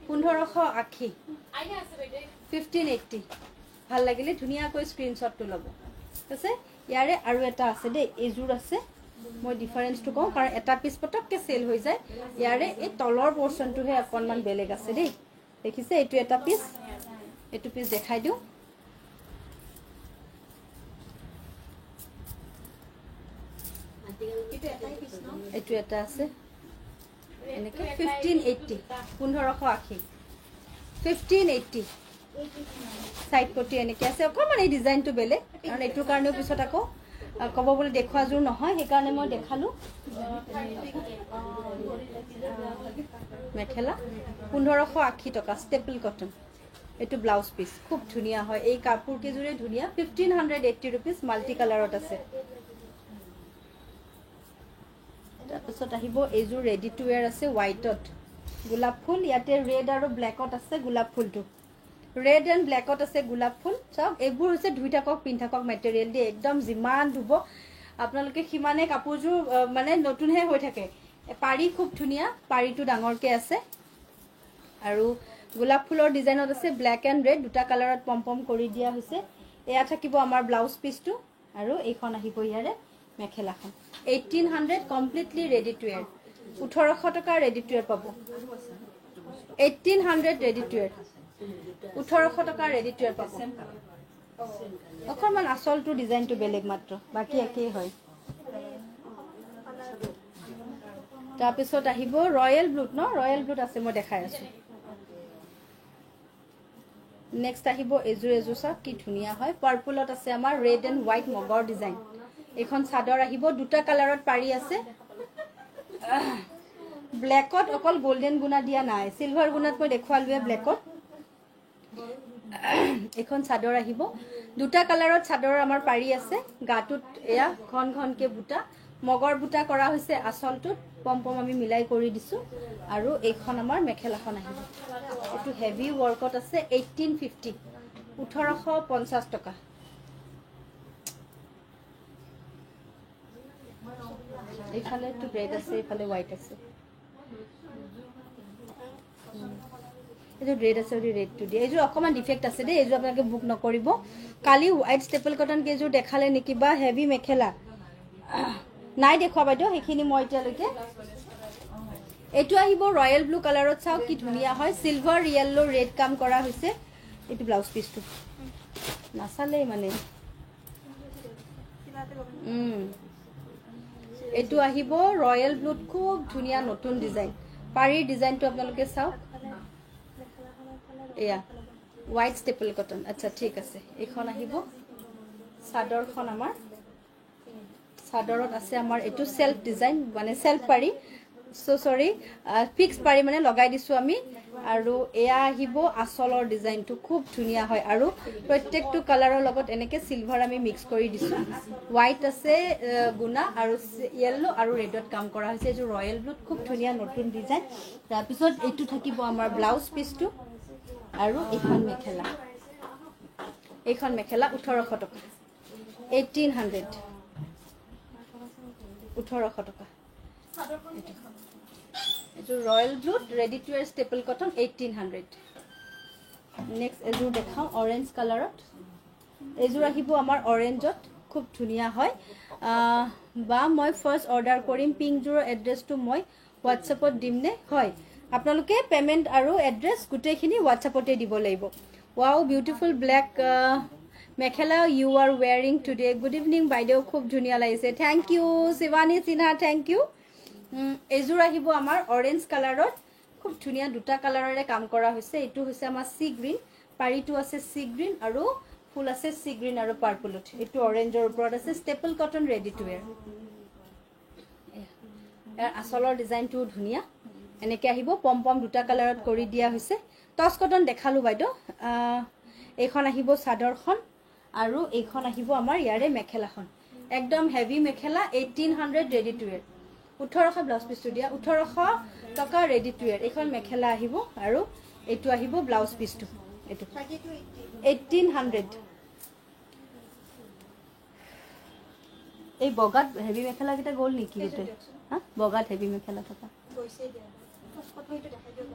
1580 1580 ভাল লাগিলে ধুনিয়াকৈ স্ক্ৰিনশ্বটটো ল'ব আছে ইয়াৰে আৰু এটা আছে দেই এজুৰ আছে মই ডিফাৰেন্সটো কওঁ কাৰণ এটা পিস পটককে সেল হৈ যায় ইয়াৰে এই তলৰ পোৰশনটোহে অকনমান বেলেগ আছে দেই দেখিছে এইটো এটা পিস দেখাই দিও এইটো এটা আছে এনেকে 1580 1580 1580 সাইড পটি এনেকে আছে অকমান এই ডিজাইনটো বেলেগ কাৰণ এইটোৰ কাৰণেও পিছত আকৌ কব বলে দেখুৱা জোৰ নহয় সেই কাৰণে মই দেখালো মেখেলা 1580 টকা ষ্টেপল কটন এটো ব্লাউজ পিস খুব ধুনিয়া হয় এই কাপোৰ কেজুৰে ধুনিয়া 1580 rupees মাল্টি কালাৰত আছে তাৰপিছত আহিব এজুৰ ৰেডি টু ৱেৰ আছে হোৱাইটত গোলাপ ফুল ইয়াতে ৰেড আৰু ব্ল্যাকত আছে গোলাপ ফুলটো ৰেড এন্ড ব্ল্যাকত আছে গোলাপ ফুল সব এবোৰ হৈছে ধুই থাকক পিন থাকক মেটেৰিয়েল দি একদম জিমান ধুব আপোনালোকে হিমানে কাপোৰজোৰ মানে নতুনহে হৈ থাকে পাৰি খুব ধুনিয়া পাৰিটো ডাঙৰকে আছে আৰু গোলাপ ফুলৰ ডিজাইনত আছে ব্ল্যাক এন্ড ৰেড দুটা কালাৰত পম কৰি দিয়া হৈছে এয়া থাকিব আমাৰ ব্লাউজ পিসটো আৰু এইখন আহিব ইয়াৰে মেখেলাখন 1800 কমপ্লিটলি ৰেডি টু ৱেৰ 1800 টকা ৰেডি টু ৱেৰ পাব 1800 ৰেডি টু ৱেৰ 1800 টকা ৰেডি টু ৱেৰ পাব অকমান আসলটো ডিজাইনটো বেলেগ মাত্ৰ বাকি একেই হয় তাৰপিছত আহিব ৰয়েল ব্লুত ন ৰয়েল ব্লুত আছে মই দেখাই আছো নেক্সট আহিব এজুৰ সব কি ধুনিয়া হয় পাৰ্পলত আছে আমাৰ ৰেড এন্ড হোৱাইট মগৰ ডিজাইন এখন চাদৰ আহিব দুটা কালাৰত পাৰি আছে ব্ল্যাকত অকল গোল্ডেন গুণা দিয়া নাই সিলভাৰ গুণাত মই দেখুৱালুৱে ব্ল্যাকত এখন চাদৰ আহিব দুটা কালাৰত চাদৰ আমাৰ পাৰি আছে গাটোত এয়া ঘন ঘনকে বুটা মগৰ বুটা কৰা হৈছে আচলটোত পম পম আমি মিলাই কৰি দিছো আৰু এইখন আমাৰ মেখেলাখন আহিব এটো হেভি ওয়াৰ্কত আছে 1850 1850 টকা এইফালে টু ৰেড আছে এইফালে হোৱাইট আছে এটো ৰেড আছে ওলি ৰেড টু দি এজু অকমান ডিফেক্ট আছে দে এজু আপোনাকে বুক নকৰিব কালি হোৱাইট ষ্টেপল কটন কেজু দেখালে নেকি বা হেভি মেখেলা নাই দেখুৱা বাইদেউ সেইখিনি মই এতিয়ালৈকে এটো আহিব ৰয়েল ব্লু কালাৰত চাও কি ধুনিয়া হয় সিলভাৰ ইয়েলো ৰেড কাম কৰা হৈছে এটো ব্লাউজ পিসটো নাসালে মানে এটো আহিব ৰয়েল ব্লুত খুব ধুনিয়া নতুন ডিজাইন পাৰি ডিজাইনটো আপোনালোকে চাও এয়া হোৱাইট ষ্টেপল কটন আচ্ছা ঠিক আছে এইখন আহিব চাদৰখন আমাৰ চাদৰত আছে আমাৰ এটো সেলফ ডিজাইন মানে সেলফ পাৰি সো সৰি ফিক্স পাৰি মানে লগাই দিছো আমি আৰু এয়া আহিব আসলৰ ডিজাইনটো খুব ধুনিয়া হয় আৰু প্ৰত্যেকটো কালাৰৰ লগত এনেকে সিলভাৰ আমি মিক্স কৰি দিছো হোৱাইট আছে গুনা আৰু ইয়েলো আৰু ৰেডত কাম কৰা হৈছে যে ৰয়েল ব্লুত খুব ধুনিয়া নতুন ডিজাইন তাৰ পিছত এটো থাকিব আমাৰ ব্লাউজ পিসটো আৰু এইখন মেখেলা 1800 টকা 1800 1800 টকা এটো ৰয়েল ব্লুত ready to wear staple cotton 1800 next এজুৰ দেখাও অৰেঞ্জ কালাৰত এজুৰ আহিব আমাৰ অৰেঞ্জত খুব ধুনিয়া হয় বা মই ফাৰ্স্ট অৰ্ডাৰ কৰিম পিংক জুৰ এড্ৰেছটো মই WhatsAppত দিমনে হয় আপোনালোকে পেমেন্ট আৰু এড্ৰেছ গুটেখিনি WhatsAppতে দিব লাগিব wow beautiful black mekhela you are wearing today good evening বাইদেউ খুব ধুনিয়া লাগিছে thank you Shivani Sinha thank you এজুৰ আহিব আমাৰ অৰেঞ্জ কালাৰত খুব ধুনিয়া দুটা কালাৰৰে কাম কৰা হৈছে এটো হৈছে আমাৰ সি গ্ৰীন পাৰিটো আছে সি গ্ৰীন আৰু ফুল আছে সি গ্ৰীন আৰু পাৰ্পলত এটো অৰেঞ্জৰ ওপৰত আছে staple cotton ready to where এৰ আসলৰ ডিজাইনটো ধুনিয়া এনেকে আহিব পম পম দুটা কালাৰত কৰি দিয়া হৈছে টস কটন দেখালো বাইদেউ এইখন আহিব চাদৰখন আৰু এইখন আহিব আমাৰ ইয়াৰে মেখেলাখন একদম heavy mekhela 1800 ready to wear 1800 blouse পিসটো দিয়া 1800 টকা ৰেডি টু ওয়্যাৰ এইখন মেখেলা আহিব আৰু এটো আহিব ব্লাউজ পিসটো এটো 1800 এই বগাত হেভি মেখেলা কিটা গল নেকি এটো হা বগাত হেভি মেখেলা থকা গৈছে দিয়া কটনটো দেখাই দিও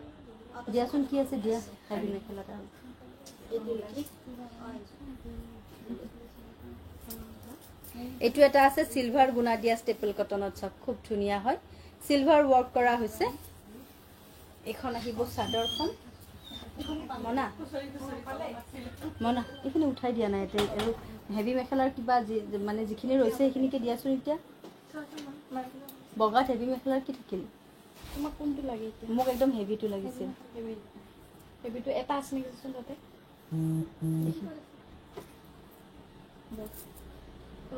দিয়াচোন কি আছে দিয়া হেভি মেখেলাটা এটো এটা আছে সিলভাৰ গুনা দিয়া ষ্টেপল কটনত সব খুব ধুনিয়া হয় সিলভাৰ ওয়াৰ্ক কৰা হৈছে এখন আহিব চাদৰখন মনা মনা এখিনি উঠাই দিয়া নাই আৰু হেভি মেখেলাৰ কিবা মানে যিখিনি ৰৈছে সেইখিনিকে দিয়াচোন এতিয়া বগাত হেভি মেখেলাৰ কি থাকিল তোমাক কোনটো লাগে মোক একদম হেভিটো লাগিছে হেভিটো এটা আছে নেকি তাতে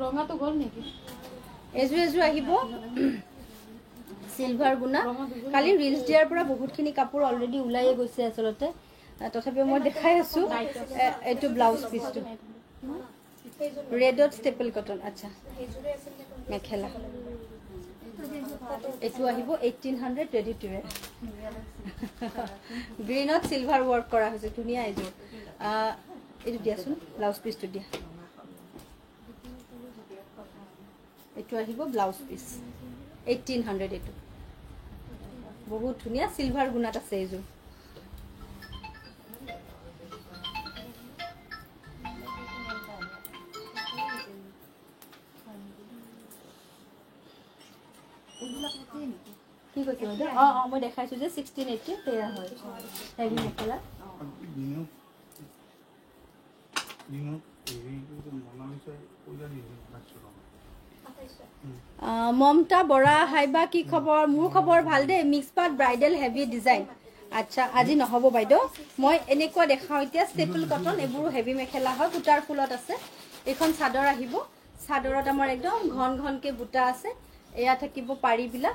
ৰঙাটো গল নেকি এজু আহিব সিলভাৰ গুনা কালি ৰিলস দিয়াৰ পৰা বহুতখিনি কাপোৰ অলৰেডি উলাইয়ে গৈছে আসলতে তথাপি মই দেখাই আছো এটো ব্লাউজ পিসটো ৰেডত ষ্টেপল কটন আচ্ছা মেখেলা এটো আহিব 1800 ready to where গ্ৰীনত silver work কৰা হৈছে ধুনিয়া এজু এটো দিয়াচোন ব্লাউজ পিসটো দিয়া এটো আহিব ব্লাউজ পিস 1800 এটো বহুত ধুনিয়া সিলভাৰ গুণাত আছে এজু কি কৈছে বাইদেউ মই দেখাইছো যে 1680 তেয়া হয় হেভি মেখেলা মমতা বৰা হাইবা কি খবৰ মোৰ খবৰ ভাল দে মিক্স পাট ব্ৰাইডাল হেভি ডিজাইন আচ্ছা আজি নহব বাইদেউ মই এনেকুৱা দেখাও এতিয়া ষ্টেপল কটন এবোৰ হেভি মেখেলা হয় কুটাৰ ফুলত আছে এখন চাদৰ আহিব চাদৰত আমাৰ একদম ঘন ঘনকে বুটা আছে এয়া থাকিব পাৰি বিলা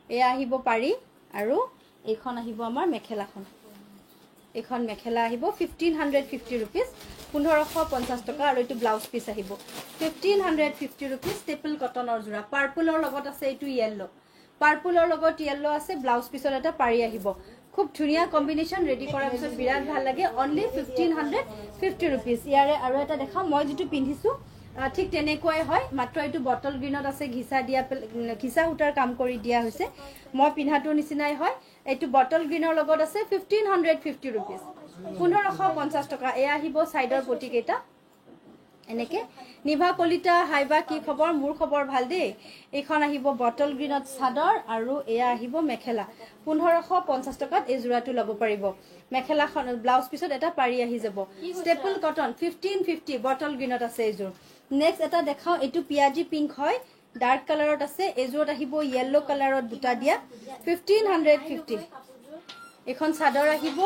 এয়া আহিব পাৰি আৰু এইখন আহিব আমাৰ মেখেলাখন এইখন মেখেলা আহিব 1550 rupees 1550 টকা আৰু এইটো ব্লাউজ পিস আহিব 1550 rupees ষ্টেপল কটনৰ জোৰা পাৰ্পলৰ লগত আছে এইটো ইয়েলো পাৰ্পলৰ লগত ইয়েলো আছে ব্লাউজ পিছত এটা পাৰি আহিব খুব ধুনিয়া কম্বিনেশন ৰেডি কৰাৰ পিছত বিৰাট ভাল লাগে অনলি 1550 rupees ইয়াৰে আৰু এটা দেখাও মই যেটো পিন্ধিছো ঠিক তেনেকুৱাই হয় মাত্ৰ এইটো বটল গ্ৰীনত আছে ঘিসা সূতাৰ কাম কৰি দিয়া হৈছে মই পিন্ধাটোৰ নিচিনাই হয় এইটো বটল গ্ৰীনৰ লগত আছে 1550 rupees 1550 টকা এয়া আহিব সাইডৰ পটি কেটা এনেকে নিভা কলিতা হাইবা কি খবৰ মোৰ খবৰ ভাল দেই এইখন আহিব বটল গ্ৰীনত সাদৰ আৰু এয়া আহিব মেখেলা 1550 টকাত এই জোৰাটো ল'ব পাৰিব মেখেলাখন ব্লাউজ পিছত এটা পাৰি আহি যাব ষ্টেপল কটন 1550 বটল গ্ৰীনত আছে এই জোৰ নেক্সট এটা দেখাও এইটো পিয়াজি পিংক হয় ডাৰ্ক কালাৰত আছে এই জোৰত আহিব ইয়েলো কালাৰত বুটা দিয়া 1550 এখন সাদৰ আহিব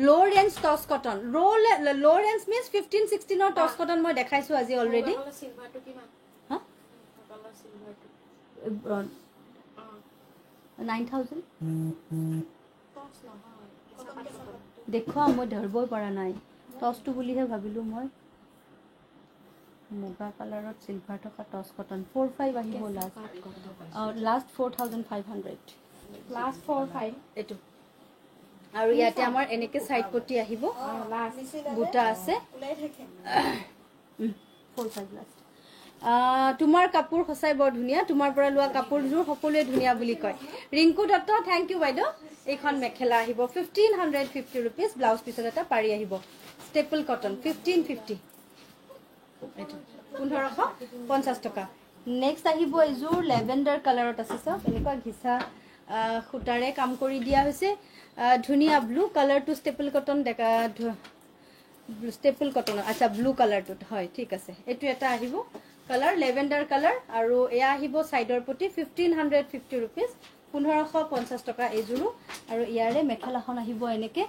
লো ৰেঞ্জ টস কটন লো ৰেঞ্জ মিন্স 15-16 ৰ টস কটন মই দেখাইছো আজি অলৰেডি সিলভাৰটো কিমান হা কলৰ সিলভাৰটো 9000 টস নহয় দেখুৱা মই ধৰবই পৰা নাই টসটো বুলিহে ভাবিলো মই মুগা কালাৰত সিলভাৰ থকা টস কটন 45 আহিব লাষ্ট 4500 লাষ্ট 45 এটো আৰু ইয়াতে আমাৰ এনেকে সাইড পটি আহিব বুটা আছে উলাই থাকে 45 লাষ্ট তোমাৰ কাপোৰ খসাই বৰ ধুনিয়া তোমাৰ পৰা লোৱা কাপোৰজোৰ সকলোৱে ধুনিয়া বুলি কয় ৰিংকু দত্ত থ্যাংক ইউ বাইদেউ এইখন মেখেলা আহিব 1550 rupees ব্লাউজ পিছত এটা পাৰি আহিব ষ্টেপল কটন 1550 এটো 1550 টকা নেক্সট আহিব এজোৰ লেভেন্ডাৰ কালাৰত আছে সব এনেকুৱা ঘিসা খুটাৰে কাম কৰি দিয়া হৈছে ধুনিয়া blue colour two staple cotton দেখা ষ্টেপল কটন আচ্ছা ব্লু কালাৰটো হয় ঠিক আছে এটো এটা আহিব কালাৰ লেভেন্ডাৰ কালাৰ আৰু এয়া আহিব সাইডৰ পটি 1550 rupees 1550 টকা এজোৰো আৰু ইয়াৰে মেখেলাখন আহিব এনেকে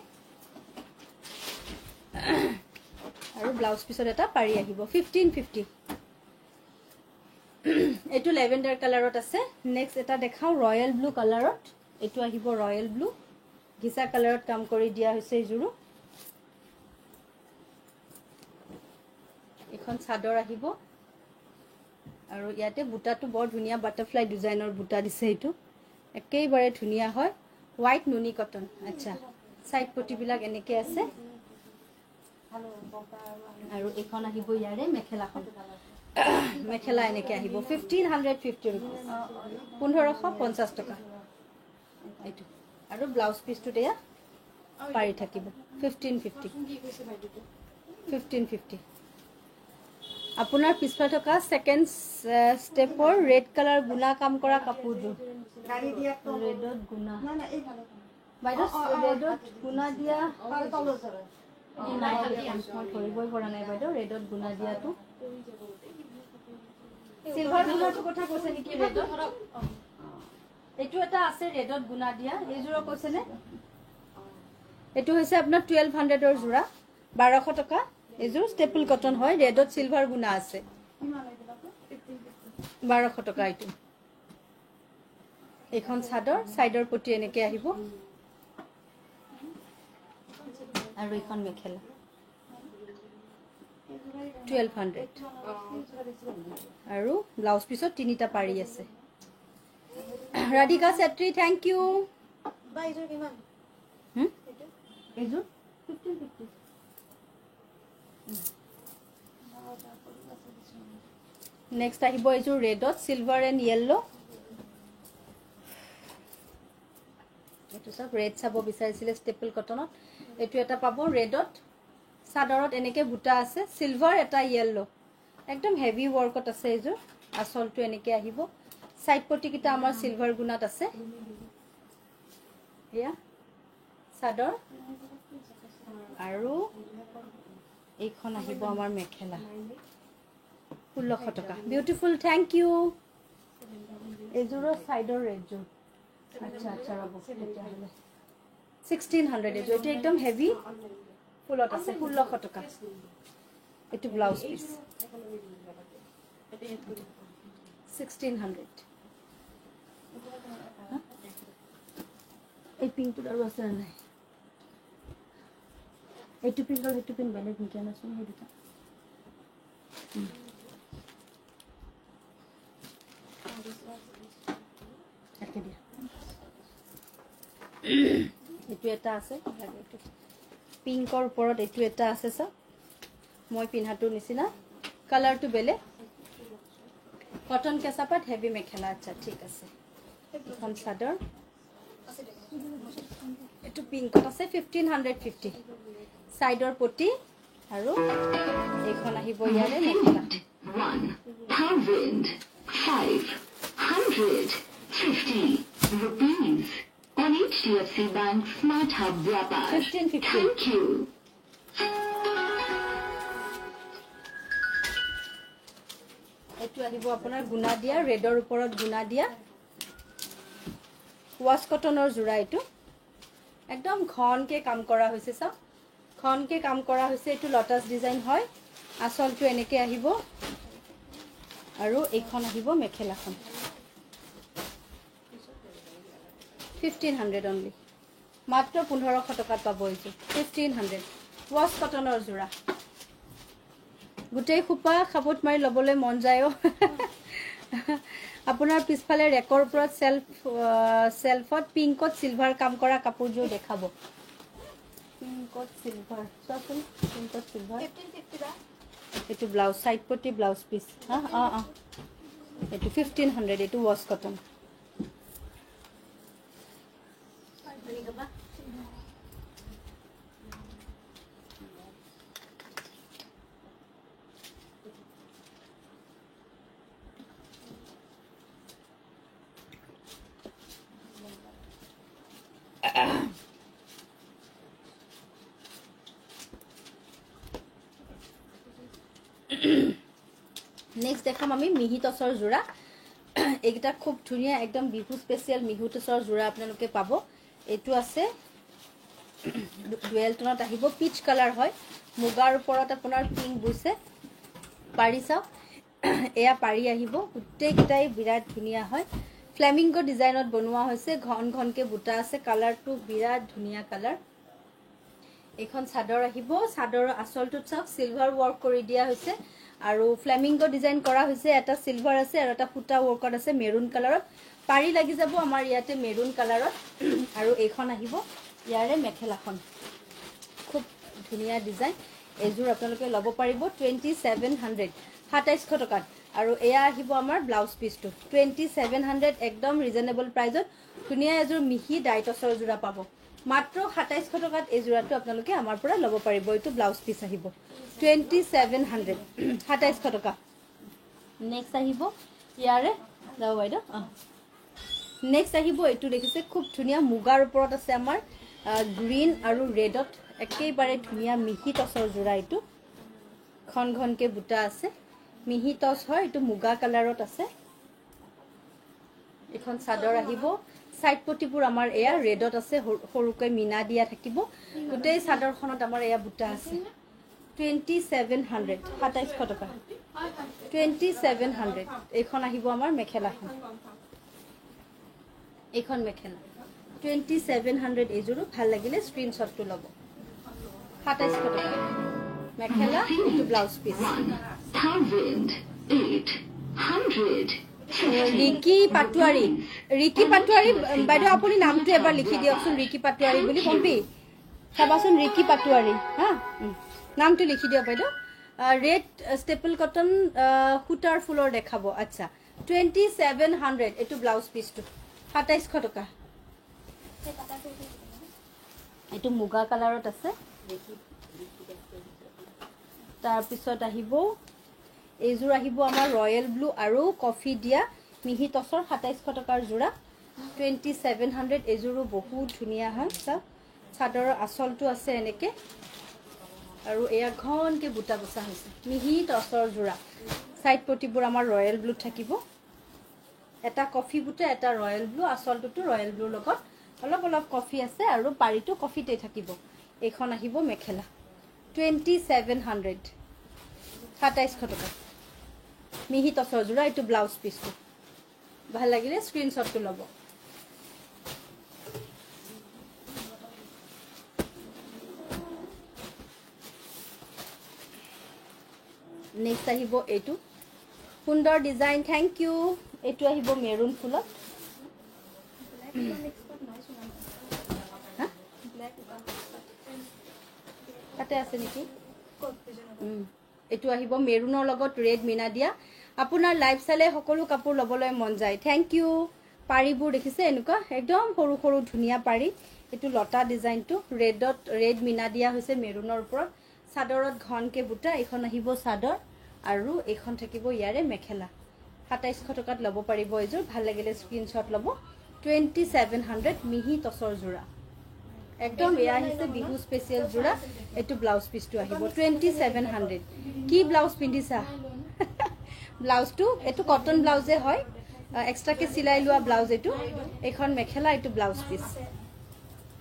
আৰু ব্লাউজ পিছত এটা পাৰি আহিব 1550 এটো লেভেন্ডাৰ কালাৰত আছে নেক্সট এটা দেখাও ৰয়েল ব্লু কালাৰত এটো আহিব ৰয়েল ব্লু ঘিসা কালাৰত কাম কৰি দিয়া হৈছে এজোৰো এখন সাদৰ আহিব আৰু ইয়াতে বুটাটো বৰ ধুনিয়া বাটাৰফ্লাই ডিজাইনৰ বুটা দিছে এটো একেবাৰে ধুনিয়া হয় হোৱাইট নুনি কটন আচ্ছা সাইড পটি বিলাক এনেকে আছে আৰু এখন আহিব ইয়াৰে মেখেলাখন মেখেলা এনেকে আহিব 1550 rupees 1550 টকা এটো আৰু ব্লাউজ পিসটো দিয়া পাৰি থাকিব 1550 1550 আপোনাৰ পিছফালে থকা সেকেন্ড স্টেপৰ ৰেড কালাৰ গুনা কাম কৰা কাপোৰটো গাড়ি দিয়া ৰেডত গুনা না না এই ভালো বাইদেউ ৰেডত গুনা দিয়া তলো জৰে ধৰিবই পৰা নাই বাইদেউ ৰেডত গুনা দিয়াটো সিলভাৰ গুনাটো কথা কৈছে নেকি ৰেডত এটো এটা আছে ৰেডত গুনা দিয়া এইজোৰা কৈছে নে এটো হৈছে আপোনাৰ 1200 ৰ জোৰা 1200 টকা এজোৰ ষ্টেপল কটন হয় ৰেডত সিলভাৰ গুনা আছে 1200 টকা এটো এখন সাদৰ সাইডৰ পটি এনেকে আহিব আৰু এখন মেখেলা 1200 আৰু ব্লাউজ পিছত তিনিটা পাৰি আছে ৰাধিকা সেত্ৰী থ্যাংক ইউ বাইজৰ কিমান এজোৰ 1550 নেক্সট আহিব এজোৰ ৰেডত সিলভাৰ এন্ড ইয়েলো এটো সব ৰেড চাব বিচাৰিছিলে ষ্টেপল কটনত এটো এটা পাব ৰেডত সাদৰত এনেকে বুটা আছে সিলভাৰ এটা ইয়েলো একদম হেভি ওয়াৰ্কত আছে এজোৰ আসলটো এনেকে আহিব সাইড পটি কিটা আমাৰ সিলভাৰ গুণাত আছে এয়া সাদৰ আৰু এইখন আহিব আমাৰ মেখেলা 1600 টকা বিউটিফুল থ্যাংক ইউ এজোৰৰ সাইডৰ ৰেডজোৰ আচ্ছা আচ্ছা ৰব তেতিয়া হলে 1600 এজোৰ এটো একদম হেভি ফুলত আছে 1600 টকা এটো ব্লাউজ পিস 1600 এই পিংকটো আৰু আছে নাই এইটো পিংক আৰু এইটো পিংক বেলেগ নেকি আনাচোন সেই দুটা একে দিয়া এইটো এটা আছে পিংকৰ ওপৰত এইটো এটা আছে চা মই পিন্ধাটোৰ নিচিনা কালাৰটো বেলেগ কটন কেঁচাপাত হেভি মেখেলা আচ্ছা ঠিক আছে এখন চাদৰ এইটো পিংকত আছে 1550 সাইডৰ পটি আৰু এইখন আহিব ইয়াৰে মেখেলা 1,550 rupees on HDFC Bank Smart Hub Wrapper. 1550 Thank you. এইটো আহিব আপোনাৰ গুণা দিয়া ৰেডৰ ওপৰত গুণা দিয়া ওয়াশ কটনৰ জোৰা এইটো একদম ঘনকে কাম কৰা হৈছে সব ঘনকে কাম কৰা হৈছে এইটো লটাস ডিজাইন হয় আসলটো এনেকে আহিব আৰু এইখন আহিব মেখেলাখন 1500 only মাত্ৰ 1500 টকাত পাব এইটো 1500 ওয়াশ কটনৰ জোৰা গুটেই খুপা খাবত মাৰি লবলৈ মন যায়ও আপোনাৰ পিছফালে ৰেকৰ ওপৰত সেলফত পিংকত সিলভাৰ কাম কৰা কাপোৰযোৰ দেখাব পিংকত সিলভাৰ চোৱাচোন পিংকত সিলভাৰ 1550 এইটো ব্লাউজ সাইড পটি ব্লাউজ পিস এইটো 1500 এইটো ওয়াশ কটন নেক্সট দেখাম আমি মিহি টসৰ জোৰা এইটা খুব ধুনিয়া একদম বিহু স্পেশাল মিহু টসৰ জোৰা আপোনালোকে পাব এইটো আছে ডুৱেল টোনত আহিব পিচ কালাৰ হয় মুগাৰ ওপৰত আপোনাৰ পিংক বুইছে পাৰি চাও এয়া পাৰি আহিব গুটেইটাই বিৰাট ধুনিয়া হয় ফ্লেমিংগো ডিজাইনত বনোৱা হৈছে ঘন ঘনকে বুটা আছে কালাৰটো বিৰাট ধুনিয়া কালাৰ এখন চাদৰ আহিব চাদৰৰ আসলটো চাওক সিলভাৰ ওয়াৰ্ক কৰি দিয়া হৈছে আৰু ফ্লেমিংগো ডিজাইন কৰা হৈছে এটা সিলভাৰ আছে আৰু এটা ফুটা ওয়াৰ্কত আছে মেৰুন কালাৰত পাৰি লাগি যাব আমাৰ ইয়াতে মেৰুন কালাৰত আৰু এইখন আহিব ইয়াৰে মেখেলাখন খুব ধুনিয়া ডিজাইন এজোৰ আপোনালোকে লব পাৰিব 2700 2700 টকাত আৰু এয়া আহিব আমাৰ ব্লাউজ পিসটো 2700 একদম ৰিজনেবল প্ৰাইজত ধুনিয়া এজোৰ মিহি ডাইটছৰ জোৰা পাব মাত্ৰ 2700 টকাত এই জোৰাটো আপোনালোকে আমাৰ পৰা লব পাৰিব এইটো ব্লাউজ পিস আহিব 2700 2700 টকা নেক্সট আহিব ইয়াৰে যাও বাইদেউ নেক্সট আহিব এইটো দেখিছে খুব ধুনিয়া মুগাৰ ওপৰত আছে আমাৰ গ্ৰীন আৰু ৰেডত একেবাৰে ধুনিয়া মিহি টসৰ জোৰা এইটো ঘন ঘনকে বুটা আছে মিহি টস হয় এইটো মুগা কালাৰত আছে এখন চাদৰ আহিব সাইড পটিবোৰ আমাৰ এয়া ৰেডত আছে সৰুকৈ মিনা দিয়া থাকিব গুটেই চাদৰখনত আমাৰ এয়া বুটা আছে 2700 2700 টকা 2700 এইখন আহিব আমাৰ মেখেলাখন এইখন মেখেলা 2700 এজোৰো ভাল লাগিলে স্ক্ৰিনশ্বটটো ল'ব 2700 টকা মেখেলা এইটো ব্লাউজ পিস 1,800 ৰিকি পাটুৱাৰী বাইদেউ আপুনি নামটো এবাৰ লিখি দিয়কচোন ৰিকি পাটুৱাৰী বুলি কম্পি চাবাচোন ৰিকি পাটুৱাৰী হা নামটো লিখি দিয়ক বাইদেউ ৰেড ষ্টেপল কটন সূতাৰ ফুলৰ দেখাব আচ্ছা 2700 এইটো ব্লাউজ পিসটো 2700 টকা এইটো মুগা কালাৰত আছে তাৰ পিছত আহিব এইজোৰ আহিব আমাৰ ৰয়েল ব্লু আৰু কফি দিয়া মিহি টসৰ 2700 টকাৰ জোৰা 2700 এজোৰো বহুত ধুনিয়া হয় সব চাদৰৰ আসলটো আছে এনেকে আৰু এয়া ঘনকে বুটা বসা হৈছে মিহি টসৰ জোৰা সাইড পটিবোৰ আমাৰ ৰয়েল ব্লু থাকিব এটা কফি বুটা এটা ৰয়েল ব্লু আসলটো ৰয়েল ব্লু লগত অলপ অলপ কফি আছে আৰু পাৰিটো কফিতে থাকিব এইখন আহিব মেখেলা 2700 2700 টকা মিহি টসৰ জোৰা এইটো ব্লাউজ পিসটো ভাল লাগিলে স্ক্ৰিনশ্বটটো ল'ব নেক্সট আহিব এইটো সুন্দৰ ডিজাইন থেংক ইউ এইটো আহিব মেৰুন ফুলত তাতে আছে নেকি এইটো আহিব মেৰুনৰ লগত ৰেড মিনা দিয়া আপোনাৰ লাইভ চালে সকলো কাপোৰ ল'বলৈ মন যায় থেংক ইউ পাৰিবোৰ দেখিছে এনেকুৱা একদম সৰু সৰু ধুনীয়া পাৰি এইটো লতা ডিজাইনটো ৰেড মিনা দিয়া হৈছে মেৰুনৰ ওপৰত চাদৰত ঘনকে বুটা এইখন আহিব চাদৰ আৰু এইখন থাকিব ইয়াৰে মেখেলা 2700 টকাত ল'ব পাৰিব এইযোৰ ভাল লাগিলে স্ক্ৰীনশ্বট ল'ব 2700 মিহি টচৰ যোৰা একদম এয়া আহিছে বিহু স্পেচিয়েল যোৰা এইটো ব্লাউজ পিছটো আহিব 2700 কি ব্লাউজ পিন্ধিছা ব্লাউজটো এইটো কটন ব্লাউজে হয় এক্সট্ৰাকে চিলাই লোৱা ব্লাউজ এইটো এইখন মেখেলা এইটো ব্লাউজ পিছ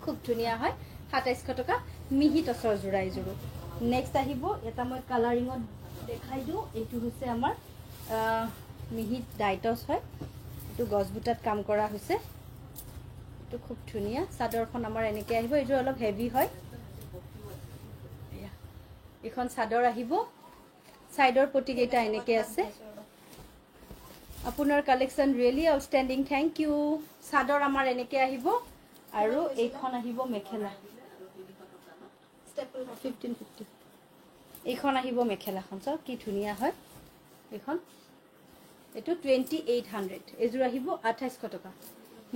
খুব ধুনীয়া হয় 2700 টকা মিহি টচৰ যোৰা এইযোৰ নেক্সট আহিব এটা মই কালাৰিঙত দেখাই দিওঁ এইটো হৈছে আমাৰ মিহি ডাইটছ হয় এইটো গছবুটাত কাম কৰা হৈছে এইটো খুব ধুনীয়া চাদৰখন আমাৰ এনেকৈ আহিব এইযোৰ অলপ হেভি হয় এইখন চাদৰ আহিব সাইডৰ পটিকেইটা এনেকৈ আছে আপোনাৰ collection really outstanding thank you চাদৰ আমাৰ এনেকৈ আহিব আৰু এইখন আহিব মেখেলা 1550 এইখন আহিব মেখেলাখন চাওক কি ধুনীয়া হয় এইখন এইটো 2800 এইযোৰ আহিব 2800 টকা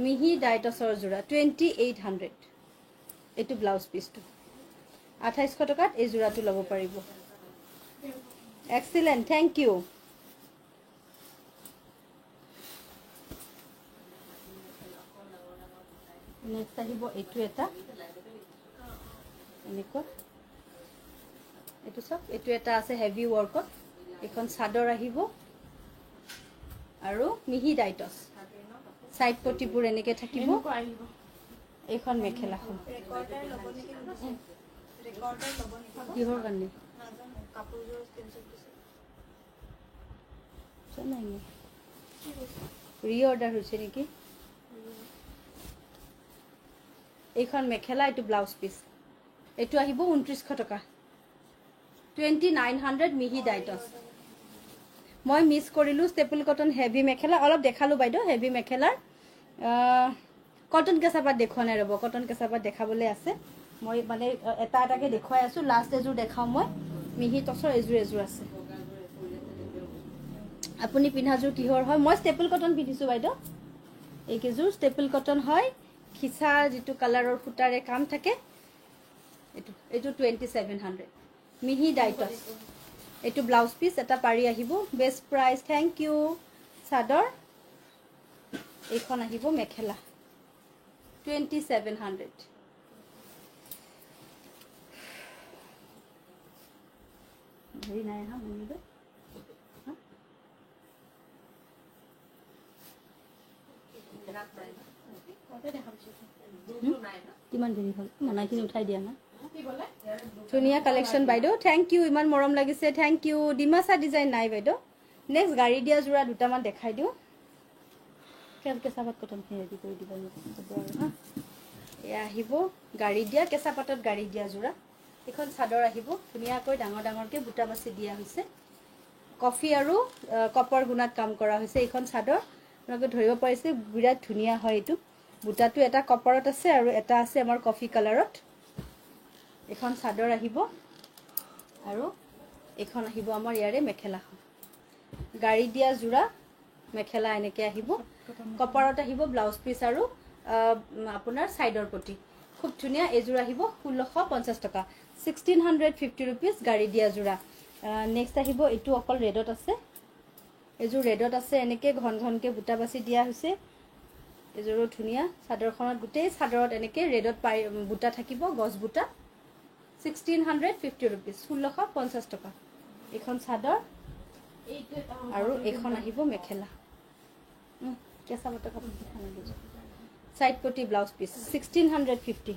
মিহি ডাইটছৰ যোৰা 2800 এইটো ব্লাউজ পিছটো 2800 টকাত এই যোৰাটো ল'ব পাৰিব এক্সিলেণ্ট থেংক ইউ নেক্সট আহিব এইটো এটা এনেকুৱা এইটো চাওক এইটো এটা আছে হেভি ৱৰ্কত এইখন চাদৰ আহিব আৰু মিহি ডাইটছ সাইড পটিবোৰ এনেকৈ থাকিব এইখন মেখেলাখন কিহৰ কাৰণে ৰিঅৰ্ডাৰ হৈছে নেকি এইখন মেখেলা এইটো ব্লাউজ পিছ এইটো আহিব 2900 টকা 2900 মিহি ডাইটছ মই মিস কৰিলো ষ্টেপল কটন হেভি মেখেলা অলপ দেখালো বাইদেউ হেভি মেখেলাৰ কটন কেঁচাপাত দেখুৱা নাই ৰ'ব কটন কেঁচাপাত দেখাবলৈ আছে মই মানে এটা এটাকে দেখুৱাই আছো লাষ্ট এযোৰ দেখাওঁ মই মিহি টচৰ এযোৰ আছে আপুনি পিন্ধাযোৰ কিহৰ হয় মই ষ্টেপল কটন পিন্ধিছো বাইদেউ এইকেইযোৰ ষ্টেপল কটন হয় খিচা যিটো কালাৰৰ ফুটাৰে কাম থাকে এইটো 2700 মিহি ডাইটছ এইটো ব্লাউজ পিছ এটা পাৰি আহিব বেষ্ট প্ৰাইস থেংক ইউ চাদৰ এইখন আহিব মেখেলা 2700 হেৰি নাই হা মনিবে কিমান দেৰি হ'ল মনাইখিনি উঠাই দিয়া না ধুনীয়া কালেকশ্যন বাইদেউ থেংক ইউ ইমান মৰম লাগিছে থেংক ইউ ডিমাচা ডিজাইন নাই বাইদেউ নেক্সট গাড়ী দিয়া যোৰা দুটামান দেখাই দিওঁ কেঁচাপাত কটনখিনি ৰেডি কৰি দিব হা এয়া আহিব গাড়ী দিয়া কেঁচাপাতত গাড়ী দিয়া যোৰা এইখন চাদৰ আহিব ধুনীয়াকৈ ডাঙৰ ডাঙৰকৈ বুটা বাচি দিয়া হৈছে কফি আৰু কপাৰ গুণাত কাম কৰা হৈছে এইখন চাদৰ আপোনালোকে ধৰিব পাৰিছে বিৰাট ধুনীয়া হয় এইটো বুটাটো এটা কপাৰত আছে আৰু এটা আছে আমাৰ কফি কালাৰত এখন চাদৰ আহিব আৰু এখন আহিব আমাৰ ইয়াৰে মেখেলাখন গাড়ী দিয়া যোৰা মেখেলা এনেকৈ আহিব কপাৰত আহিব ব্লাউজ পিছ আৰু আপোনাৰ সাইডৰ পটি খুব ধুনীয়া এযোৰ আহিব 1650 টকা 1650 रुपीस গাড়ী দিয়া যোৰা নেক্সট আহিব এইটো অকল ৰেডত আছে এযোৰ ৰেডত আছে এনেকৈ ঘন ঘনকৈ বুটা বাচি দিয়া হৈছে এযোৰো ধুনীয়া চাদৰখনত গোটেই চাদৰত এনেকৈ ৰেডত বুটা থাকিব গছ বুটা 1650 रुपीस 1650 টকা এইখন চাদৰ আৰু এইখন আহিব মেখেলা কেঁচা বটা কাপোৰ সাইড পটি ব্লাউজ পিছ 1650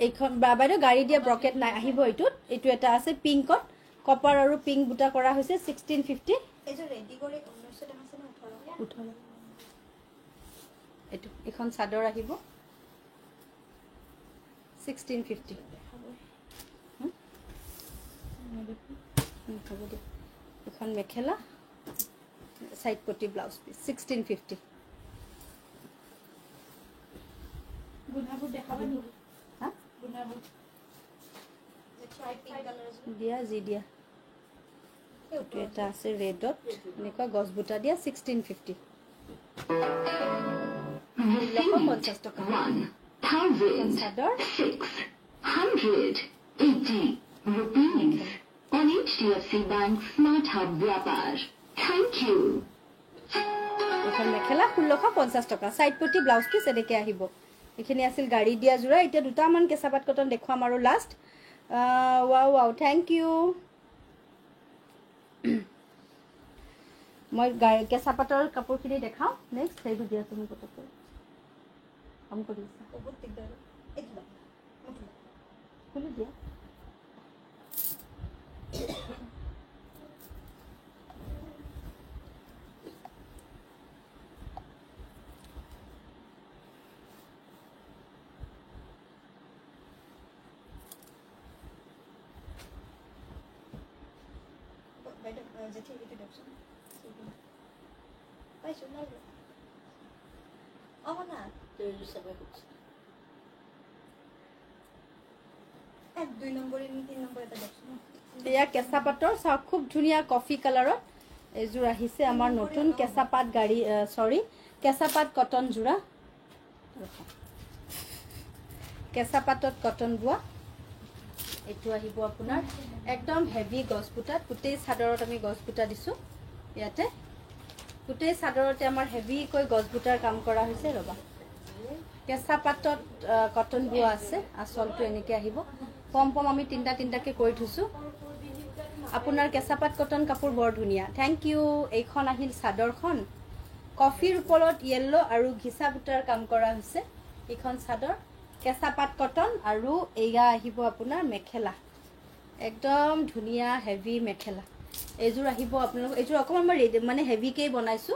এইখন বাইদেউ গাড়ী দিয়া ব্ৰকেট নাই আহিব এইটো এটা আছে পিংকত কপাৰ আৰু পিংক বুটা কৰা হৈছে 1650 এইযোৰ ৰেডি কৰি 1900 টকা আছে না 18 এইটো এখন চাদৰ আহিব 1650 হ'ব দে এখন মেখেলা সাইড পটি ব্লাউজ পিস 1650 গুণাবোৰ দেখাবা নেকি হা গুণাবোৰ যে ট্ৰাই পিংক কালাৰ দিয়া জি দিয়া এইটো এটা আছে ৰেডত এনেকুৱা গছ বুটা দিয়া 1650 Received 1,680 rupees on HDFC Bank Smart Hub Vyapar. Thank you. এখন মেখেলা 1650 টকা সাইড পটি ব্লাউজ পিস এনেকে আহিব এখিনি আছিল গাড়ী দিয়া জোৰা এতিয়া দুটামান কেঁচাপাত কটন দেখুৱাম আৰু last wow wow thank you মই কেঁচাপাতৰ কাপোৰখিনি দেখাওঁ নেক্সট সেই দিয়া তুমি কত কাম কৰিছা বহুত দিগদাৰ এইটো খুলি দিয়া বাইদেউ জেঠি এইটো দেখোন পাইছোঁ নাই অঁ না এক 2 নম্বৰ 3 নম্বৰ এটা দেখোন এয়া কেঁচাপাতৰ চাওক খুব ধুনীয়া কফি কালাৰত এযোৰ আহিছে আমাৰ নতুন কেঁচাপাত গাড়ী সৰি কেঁচাপাত কটন জোৰা কেঁচাপাতত কটন বোৱা এইটো আহিব আপোনাৰ একদম হেভি গছ বুটাত গোটেই চাদৰত আমি গছ বুটা দিছো ইয়াতে গোটেই চাদৰতে আমাৰ হেভি কৈ গছ বুটাৰ কাম কৰা হৈছে ৰবা কেঁচাপাতত কটন বোৱা আছে আসলটো এনেকে আহিব পম পম আমি তিনটাকে কৰি থৈছো আপোনাৰ কেঁচাপাত কটন কাপোৰ বৰ ধুনীয়া থ্যাংক ইউ এইখন আহিল চাদৰখন কফিৰ ওপৰত ইয়েলো আৰু ঘিচা বুটাৰ কাম কৰা হৈছে এইখন চাদৰ কেঁচাপাত কটন আৰু এয়া আহিব আপোনাৰ মেখেলা একদম ধুনীয়া হেভি মেখেলা এযোৰ আহিব আপোনালোক এযোৰ অকমান মই মানে হেভিকেই বনাইছো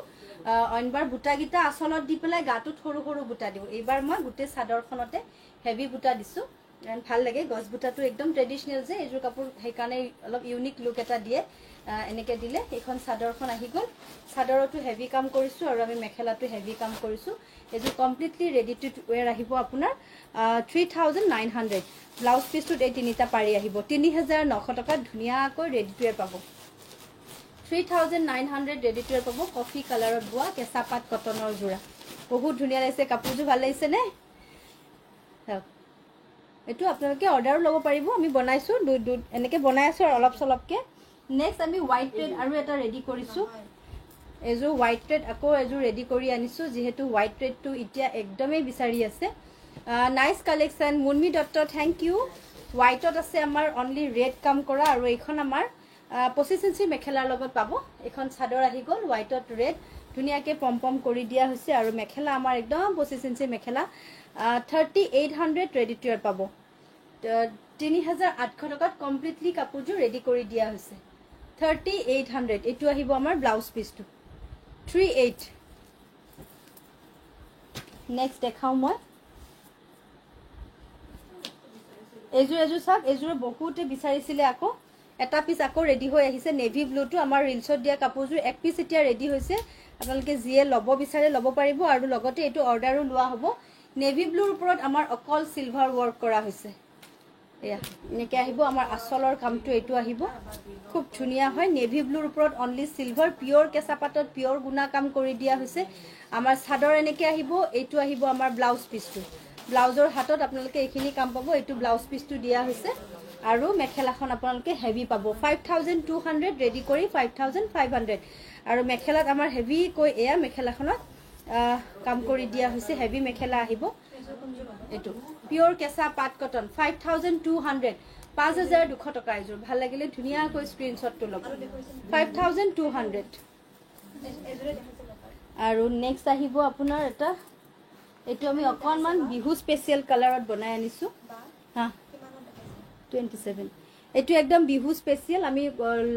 অনবাৰ বুটাগিটা আসলত দি পেলাই গাটোত সৰু সৰু বুটা দিও এইবাৰ মই গোটেই চাদৰখনতে হেভি বুটা দিছো ভাল লাগে গছ বুটাটো একদম ট্ৰেডিশনাল যে এযোৰ কাপোৰ সেইকাৰণে অলপ ইউনিক লুক এটা দিয়ে এনেকে দিলে এইখন চাদৰখন আহি গ'ল চাদৰটো হেভি কাম কৰিছো আৰু আমি মেখেলাটো হেভি কাম কৰিছো এযোৰ কমপ্লিটলি ৰেডি টু ওয়্যাৰ আহিব আপোনাৰ 3900 ব্লাউজ পিছটোত এই তিনিটা পাৰি আহিব 3900 টকাত ধুনীয়াকৈ ৰেডি টু ওয়্যাৰ পাব 3900 ৰেডি টু ওয়্যাৰ পাব কফি কালাৰত বোৱা কেঁচাপাত কটনৰ জোৰা বহুত ধুনীয়া লাগিছে কাপোৰযোৰ ভাল লাগিছে নে এটো আপোনালোকে অৰ্ডাৰো ল'ব পাৰিব আমি বনাইছো এনেকে বনাই আছো আৰু অলপ চলপকে নেক্সট আমি হোৱাইট ৰেড আৰু এটা ৰেডি কৰিছো এযোৰ হোৱাইট ৰেড আকৌ এযোৰ ৰেডি কৰি আনিছো যেহেতু হোৱাইট ৰেডটো এতিয়া একদমেই বিচাৰি আছে nice collection Munmi Dutta thank you হোৱাইটত আছে আমাৰ অনলি ৰেড কাম কৰা আৰু এইখন আমাৰ 25 ইঞ্চি মেখেলাৰ লগত পাব এখন চাদৰ আহি গ'ল হোৱাইটত ৰেড ধুনীয়াকে পম পম কৰি দিয়া হৈছে আৰু মেখেলা আমাৰ একদম 25 inch mekhela 3800 ready to where পাব 3800 টকাত কমপ্লিটলি কাপোৰযোৰ ৰেডি কৰি দিয়া হৈছে 3800 এটো আহিব আমাৰ ব্লাউজ পিছটো 38 নেক্সট দেখাও মই এযোৰ চাক এযোৰ বহুতে বিচাৰিছিলে আকৌ এটা পিস আকৌ ৰেডি হৈ আহিছে নেভি ব্লুটো আমাৰ ৰিলছত দিয়া কাপোৰযোৰ এক পিস এতিয়া ৰেডি হৈছে আপোনালোকে জিয়ে ল'ব বিচাৰে ল'ব পাৰিব আৰু লগতে এটো অৰ্ডাৰো লোৱা হ'ব নেভি ব্লুৰ ওপৰত আমাৰ অকল সিলভাৰ ওয়াৰ্ক কৰা হৈছে এয়া এনেকে আহিব আমাৰ আসলৰ কামটো এটো আহিব খুব ধুনীয়া হয় নেভি ব্লুৰ ওপৰত অনলি সিলভাৰ পিওৰ কেঁচাপাতত পিওৰ গুণা কাম কৰি দিয়া হৈছে আমাৰ চাদৰ এনেকে আহিব এটো আহিব আমাৰ ব্লাউজ পিছটো ব্লাউজৰ হাতত আপোনালোকে এইখিনি কাম পাব এটো ব্লাউজ পিছটো দিয়া হৈছে আৰু মেখেলাখন আপোনালোকে হেভি পাব 5200 ৰেডি কৰি 5500 আৰু মেখেলাত আমাৰ হেভি কৈ এয়া মেখেলাখনত কাম কৰি দিয়া হৈছে হেভি মেখেলা আহিব এটো পিওৰ কেঁচা পাট কটন 5200 5200 টকা এযোৰ ভাল লাগিলে ধুনীয়া কৈ স্ক্ৰিনশ্বটটো ল'ব 5200 আৰু নেক্সট আহিব আপোনাৰ এটা এটো আমি অকনমান বিহু স্পেশাল কালাৰত বনাই আনিছো হা 27 এটো একদম বিহু স্পেশাল আমি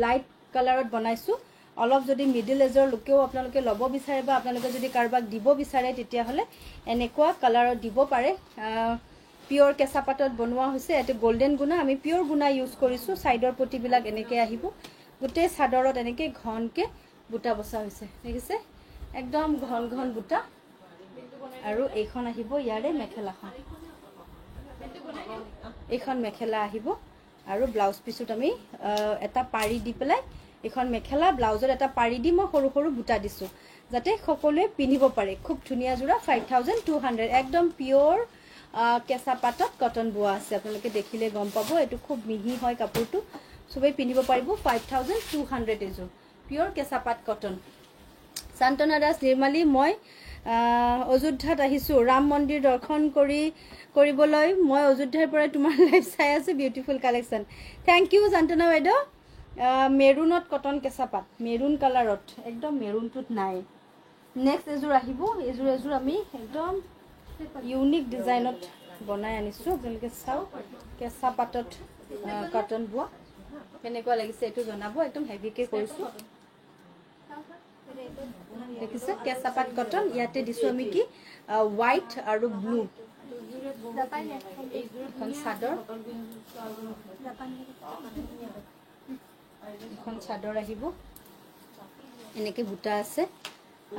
লাইট কালাৰত বনাইছো অলপ যদি মিডল এজৰ লোকেও আপোনালোকে ল'ব বিচাৰে বা আপোনালোকে যদি কাৰবাক দিব বিচাৰে তেতিয়া হলে এনেকুৱা কালাৰত দিব পাৰে পিওৰ কেঁচা পাতত বনোৱা হৈছে এটো গোল্ডেন গুণা আমি পিওৰ গুণা ইউজ কৰিছো সাইডৰ পটিবিলাক এনেকৈ আহিব গোটেই চাদৰত এনেকৈ ঘনকে বুটা বসা হৈছে দেখিছে একদম ঘন ঘন বুটা আৰু এইখন আহিব ইয়াৰে মেখেলাখন এইখন মেখেলা আহিব আৰু ব্লাউজ পিছত আমি এটা পাৰি দি পেলাই এখন মেখেলা ব্লাউজত এটা পাৰি দি মই সৰু সৰু বুটা দিছো যাতে সকলোৱে পিন্ধিব পাৰে খুব ধুনিয়া জোৰা 5200 একদম পিওৰ কেঁচা পাতত কটন বোৱা আছে আপোনালোকে দেখিলে গম পাব এটো খুব মিহি হয় কাপোৰটো সবেই পিন্ধিব পাৰিব 5200 এজোৰ পিওৰ কেঁচা পাত কটন শান্তনা দাস নিৰ্মালী মই অযোধ্যাত আহিছো ৰাম মন্দিৰ দৰ্শন কৰিবলৈ মই অযোধ্যাৰ পৰা তোমাৰ লাইভ চাই আছো বিউটিফুল কালেকশন থ্যাংক ইউ শান্তনা বাইদেউ মেৰুনত কটন কেঁচা পাত মেৰুন কালাৰত একদম মেৰুনটোত নাই নেক্সট এজোৰ আহিব এজোৰ আমি একদম ইউনিক ডিজাইনত বনাই আনিছো আপোনালোকে চাও কেঁচা পাতত কটন বোৱা কেনেকুৱা লাগিছে এটো জনাব একদম হেভিকে কৰিছো দেখিছে কেঁচা পাত কটন ইয়াতে দিছো আমি কি হোৱাইট আৰু ব্লু এখন চাদৰ এখন চাদৰ আহিব এনেকৈ বুটা আছে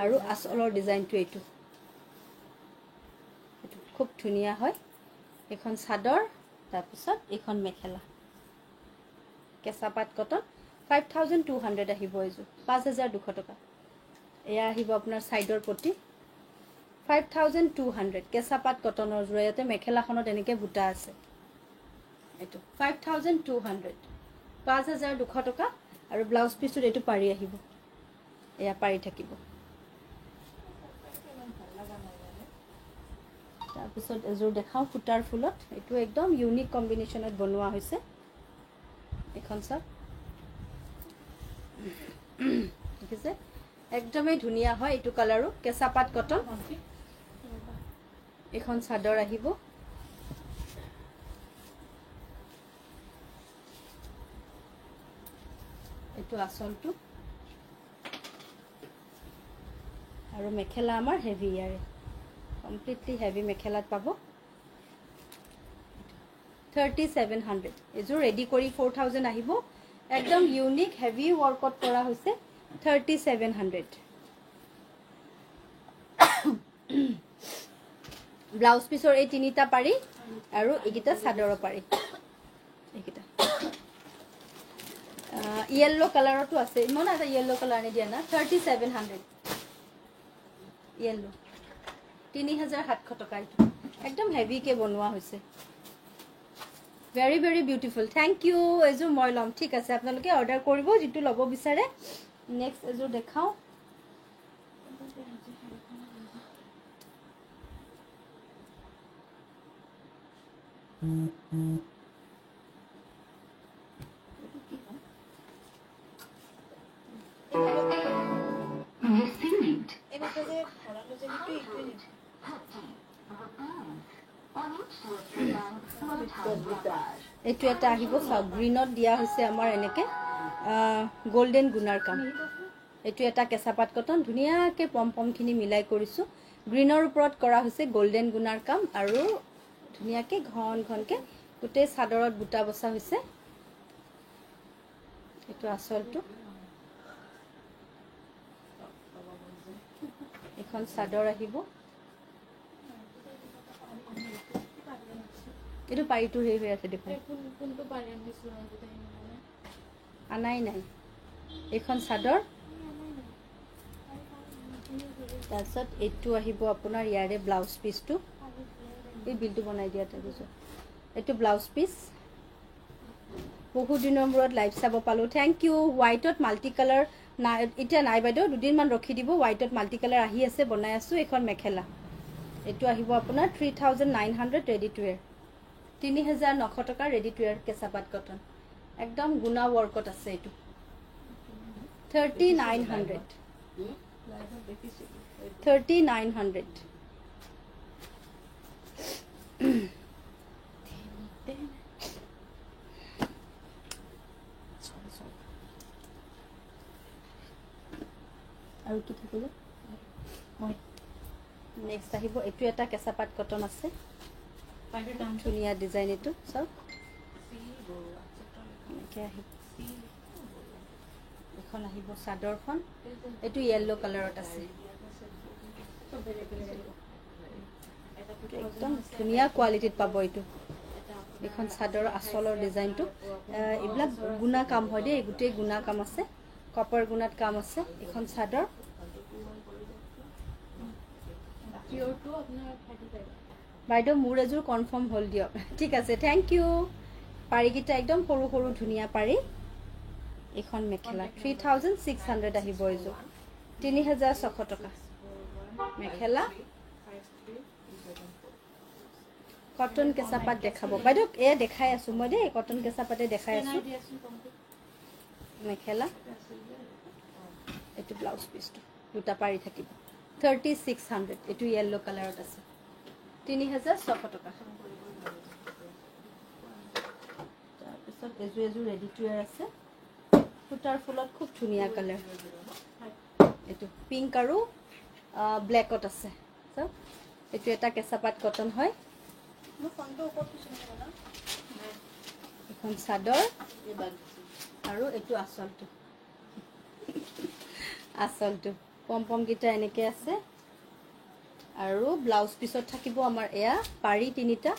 আৰু আচলৰ ডিজাইনটো এইটো খুব ধুনিয়া হয় এখন চাদৰ তাৰপিছত এখন মেখেলা কেঁচা পাত কটন 5200 আহিব এজোৰ 5200 টকা এয়া আহিব আপোনাৰ সাইডৰ পটি 5200 কেঁচা পাত কটনৰ জোৰ ইয়াতে মেখেলাখনত এনেকৈ বুটা আছে এটো 5200 5200 টকা আৰু ব্লাউজ পিছত এটো পাৰি আহিব এয়া পাৰি থাকিব তাৰপিছত এজোৰ দেখাও ফুটাৰ ফুলত এটো একদম ইউনিক কম্বিনেশনত বনোৱা হৈছে এখন সব দেখিছে একদমই ধুনিয়া হয় এটো কালাৰো কেঁচা পাত কটন এখন চাদৰ আহিব এটো আচলটো আৰু মেখেলা আমাৰ হেভি ইয়াৰে কমপ্লিটলি হেভি মেখেলাত পাব 3700 এজোৰ ৰেডি কৰি 4000 আহিব একদম ইউনিক হেভি ওয়াৰ্কত কৰা হৈছে 3700 ব্লাউজ পিছৰ এই তিনিটা পাৰি আৰু এইকিটা চাদৰৰ পাৰি এইকিটা ইয়েলো কালাৰটো আছে ইমান এটা ইয়েলো কালাৰ আনি দিয়া না 3700 ইয়েলো 3700 টকা একদম হেভি কে বনোৱা হৈছে very very beautiful thank you এজোৰ মই লম ঠিক আছে আপোনালোকে অৰ্ডাৰ কৰিব যেটো লব বিচাৰে নেক্সট এজোৰ দেখাও Received. এটো এটা আহিব সব গ্ৰীনত দিয়া হৈছে আমাৰ এনেকে গোল্ডেন গুনাৰ কাম এটো এটা কেঁচা পাত কটন ধুনিয়াকে পমপমখিনি মিলাই কৰিছো গ্ৰীনৰ ওপৰত কৰা হৈছে গোল্ডেন গুনাৰ কাম আৰু ধুনিয়াকে ঘন ঘনকে গোটেই চাদৰত বুটা বসা হৈছে এটো আচলটো এখন চাদৰ আহিব এটো পাইটো হে হৈ আছে দেখুন কোনটো পাৰি আনিছিল আনাই নাই এখন চাদৰ তাৰছত এটো আহিব আপোনাৰ ইয়াৰে ব্লাউজ পিসটো এই বিলটো বনাই দিয়া তাৰপিছত এটো ব্লাউজ পিস বহু দিনৰ মূৰত লাইভ চাব পালো থ্যাংক ইউ হোৱাইটত মাল্টি কালাৰ না এটা নাই বাইদেউ দুদিন মান ৰখি দিব হোৱাইটত মাল্টি কালাৰ আহি আছে বনাই আছো এখন মেখেলা এটো আহিব আপোনাৰ 3900 ৰেডি টু ওয়্যাৰ 3900 টকা ৰেডি টু ওয়্যাৰ কেঁচা পাত কটন একদম গুনা ওয়াৰ্কত আছে এটো 3900 আৰু কি থাকিলে মই নেক্সট আহিব এটো এটা কেঁচা পাত কটন আছে ধুনীয়া ডিজাইন এইটো চাওক এনেকৈ আহিব এখন আহিব চাদৰখন এইটো য়েল্লো কালাৰত আছে একদম ধুনীয়া কোৱালিটিত পাব এইটো এখন চাদৰ আচলৰ ডিজাইনটো এইবিলাক গুণা কাম হয় দেই গোটেই গুণা কাম আছে কপাৰ গুণাত কাম আছে এখন চাদৰ বাইদেউ মোৰ এযোৰ কনফাৰ্ম হ'ল দিয়ক ঠিক আছে থেংক ইউ পাৰিকেইটা একদম সৰু সৰু ধুনীয়া পাৰি এখন মেখেলা 3600 আহিব এইযোৰ 3600 টকা মেখেলা কটন কেঁচা পাট দেখাব বাইদেউ এয়া দেখাই আছো মই দেই কটন কেঁচা পাতে দেখাই আছো মেখেলা এইটো ব্লাউজ পিচটো দুটা পাৰি থাকিব 3600 এইটো য়েল্লো কালাৰত আছে 3600 টকা তাৰপিছত এযোৰ ৰেডি টু ৱেৰ আছে সূতাৰ ফুলত খুব ধুনীয়া কালাৰ এইটো পিংক আৰু ব্লেকত আছে চাওক এইটো এটা কেঁচা পাট কটন হয় এখন চাদৰ আৰু এইটো আচলটো পম পমকেইটা এনেকৈ আছে আৰু ব্লাউজ পিছত থাকিব আমাৰ এয়া পাৰি তিনিটা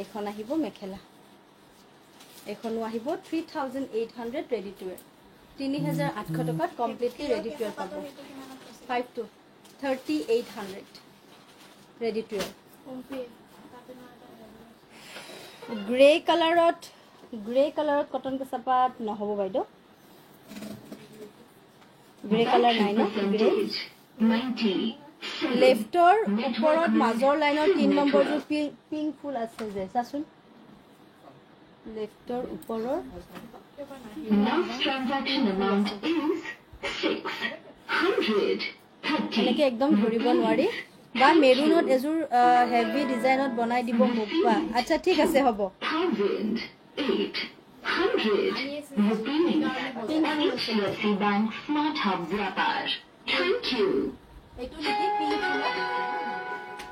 এখন আহিব মেখেলা এখনো আহিব 3800 ৰেডি টু ৱেৰ 3800 টকাত কমপ্লিটলি ৰেডি টু ৱেৰ পাব 5 to 3800 ৰেডি টু ৱেৰ গ্ৰে কালাৰত কটন কেঁচা পাট নহ'ব বাইদেউ গ্ৰে কালাৰ নাই ন গ্ৰে লেফ্টৰ ওপৰত মাজৰ লাইনৰ 3 নম্বৰযোৰ পিংক ফুল আছে যে চাচোন লেফ্টৰ ওপৰৰ এনেকৈ একদম ধৰিব নোৱাৰি বা মেৰুনত এযোৰ হেভি ডিজাইনত বনাই দিব মোক বা আচ্ছা ঠিক আছে হ'ব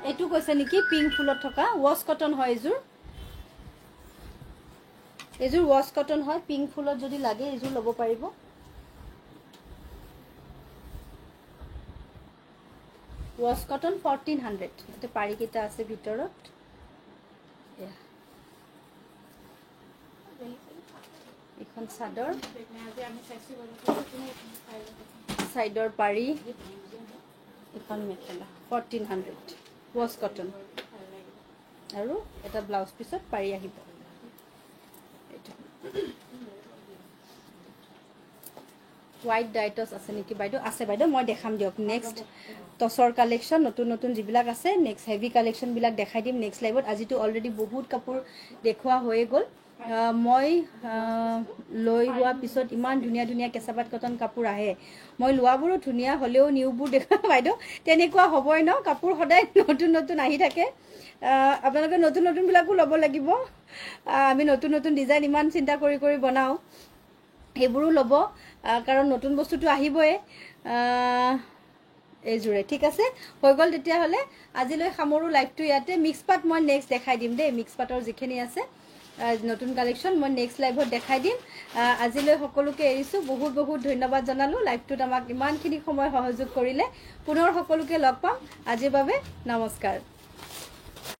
এইটো কৈছে নেকি পিংক ফুলত থকা ৱাছ কটন হয় এযোৰ ৱাছ কটন হয় পিংক ফুলত যদি লাগে এযোৰ ল'ব পাৰিব ৱাছ কটন 1400 এতে পাৰিকেইটা আছে ভিতৰত এখন চাদৰ চাইডৰ পাৰি এখন মেখেলা 1400 ৱাছ কটন আৰু এটা ব্লাউজ পিছত পাৰি আহিব হোৱাইট ডাইটছ আছে নেকি বাইদেউ আছে বাইদেউ মই দেখাম দিয়ক নেক্সট টছৰ কালেকশ্যন নতুন যিবিলাক আছে নেক্সট হেভি কালেকশ্যনবিলাক দেখাই দিম নেক্সট লাইভত আজিতো অলৰেডি বহুত কাপোৰ দেখুওৱা হৈয়ে গ'ল মই লৈ হোৱা পিছত ইমান ধুনীয়া কেঁচা পাট কটন কাপোৰ আহে মই লোৱাবোৰো ধুনীয়া হ'লেও নিউবোৰ দেখা বাইদেউ তেনেকুৱা হ'বই ন কাপোৰ সদায় নতুন আহি থাকে আপোনালোকে নতুনবিলাকো ল'ব লাগিব আমি নতুন ডিজাইন ইমান চিন্তা কৰি বনাওঁ সেইবোৰো ল'ব কাৰণ নতুন বস্তুটো আহিবই এইযোৰে ঠিক আছে হৈ গ'ল তেতিয়াহ'লে আজিলৈ সামৰো লাইভটো ইয়াতে মিক্স পাট মই নেক্সট দেখাই দিম দেই মিক্স পাটৰ যিখিনি আছে নতুন কালেকশ্যন মই নেক্সট লাইভত দেখাই দিম আজিলৈ সকলোকে এৰিছোঁ বহুত ধন্যবাদ জনালোঁ লাইভটোত আমাক ইমানখিনি সময় সহযোগ কৰিলে পুনৰ সকলোকে লগ পাম আজিৰ বাবে নমস্কাৰ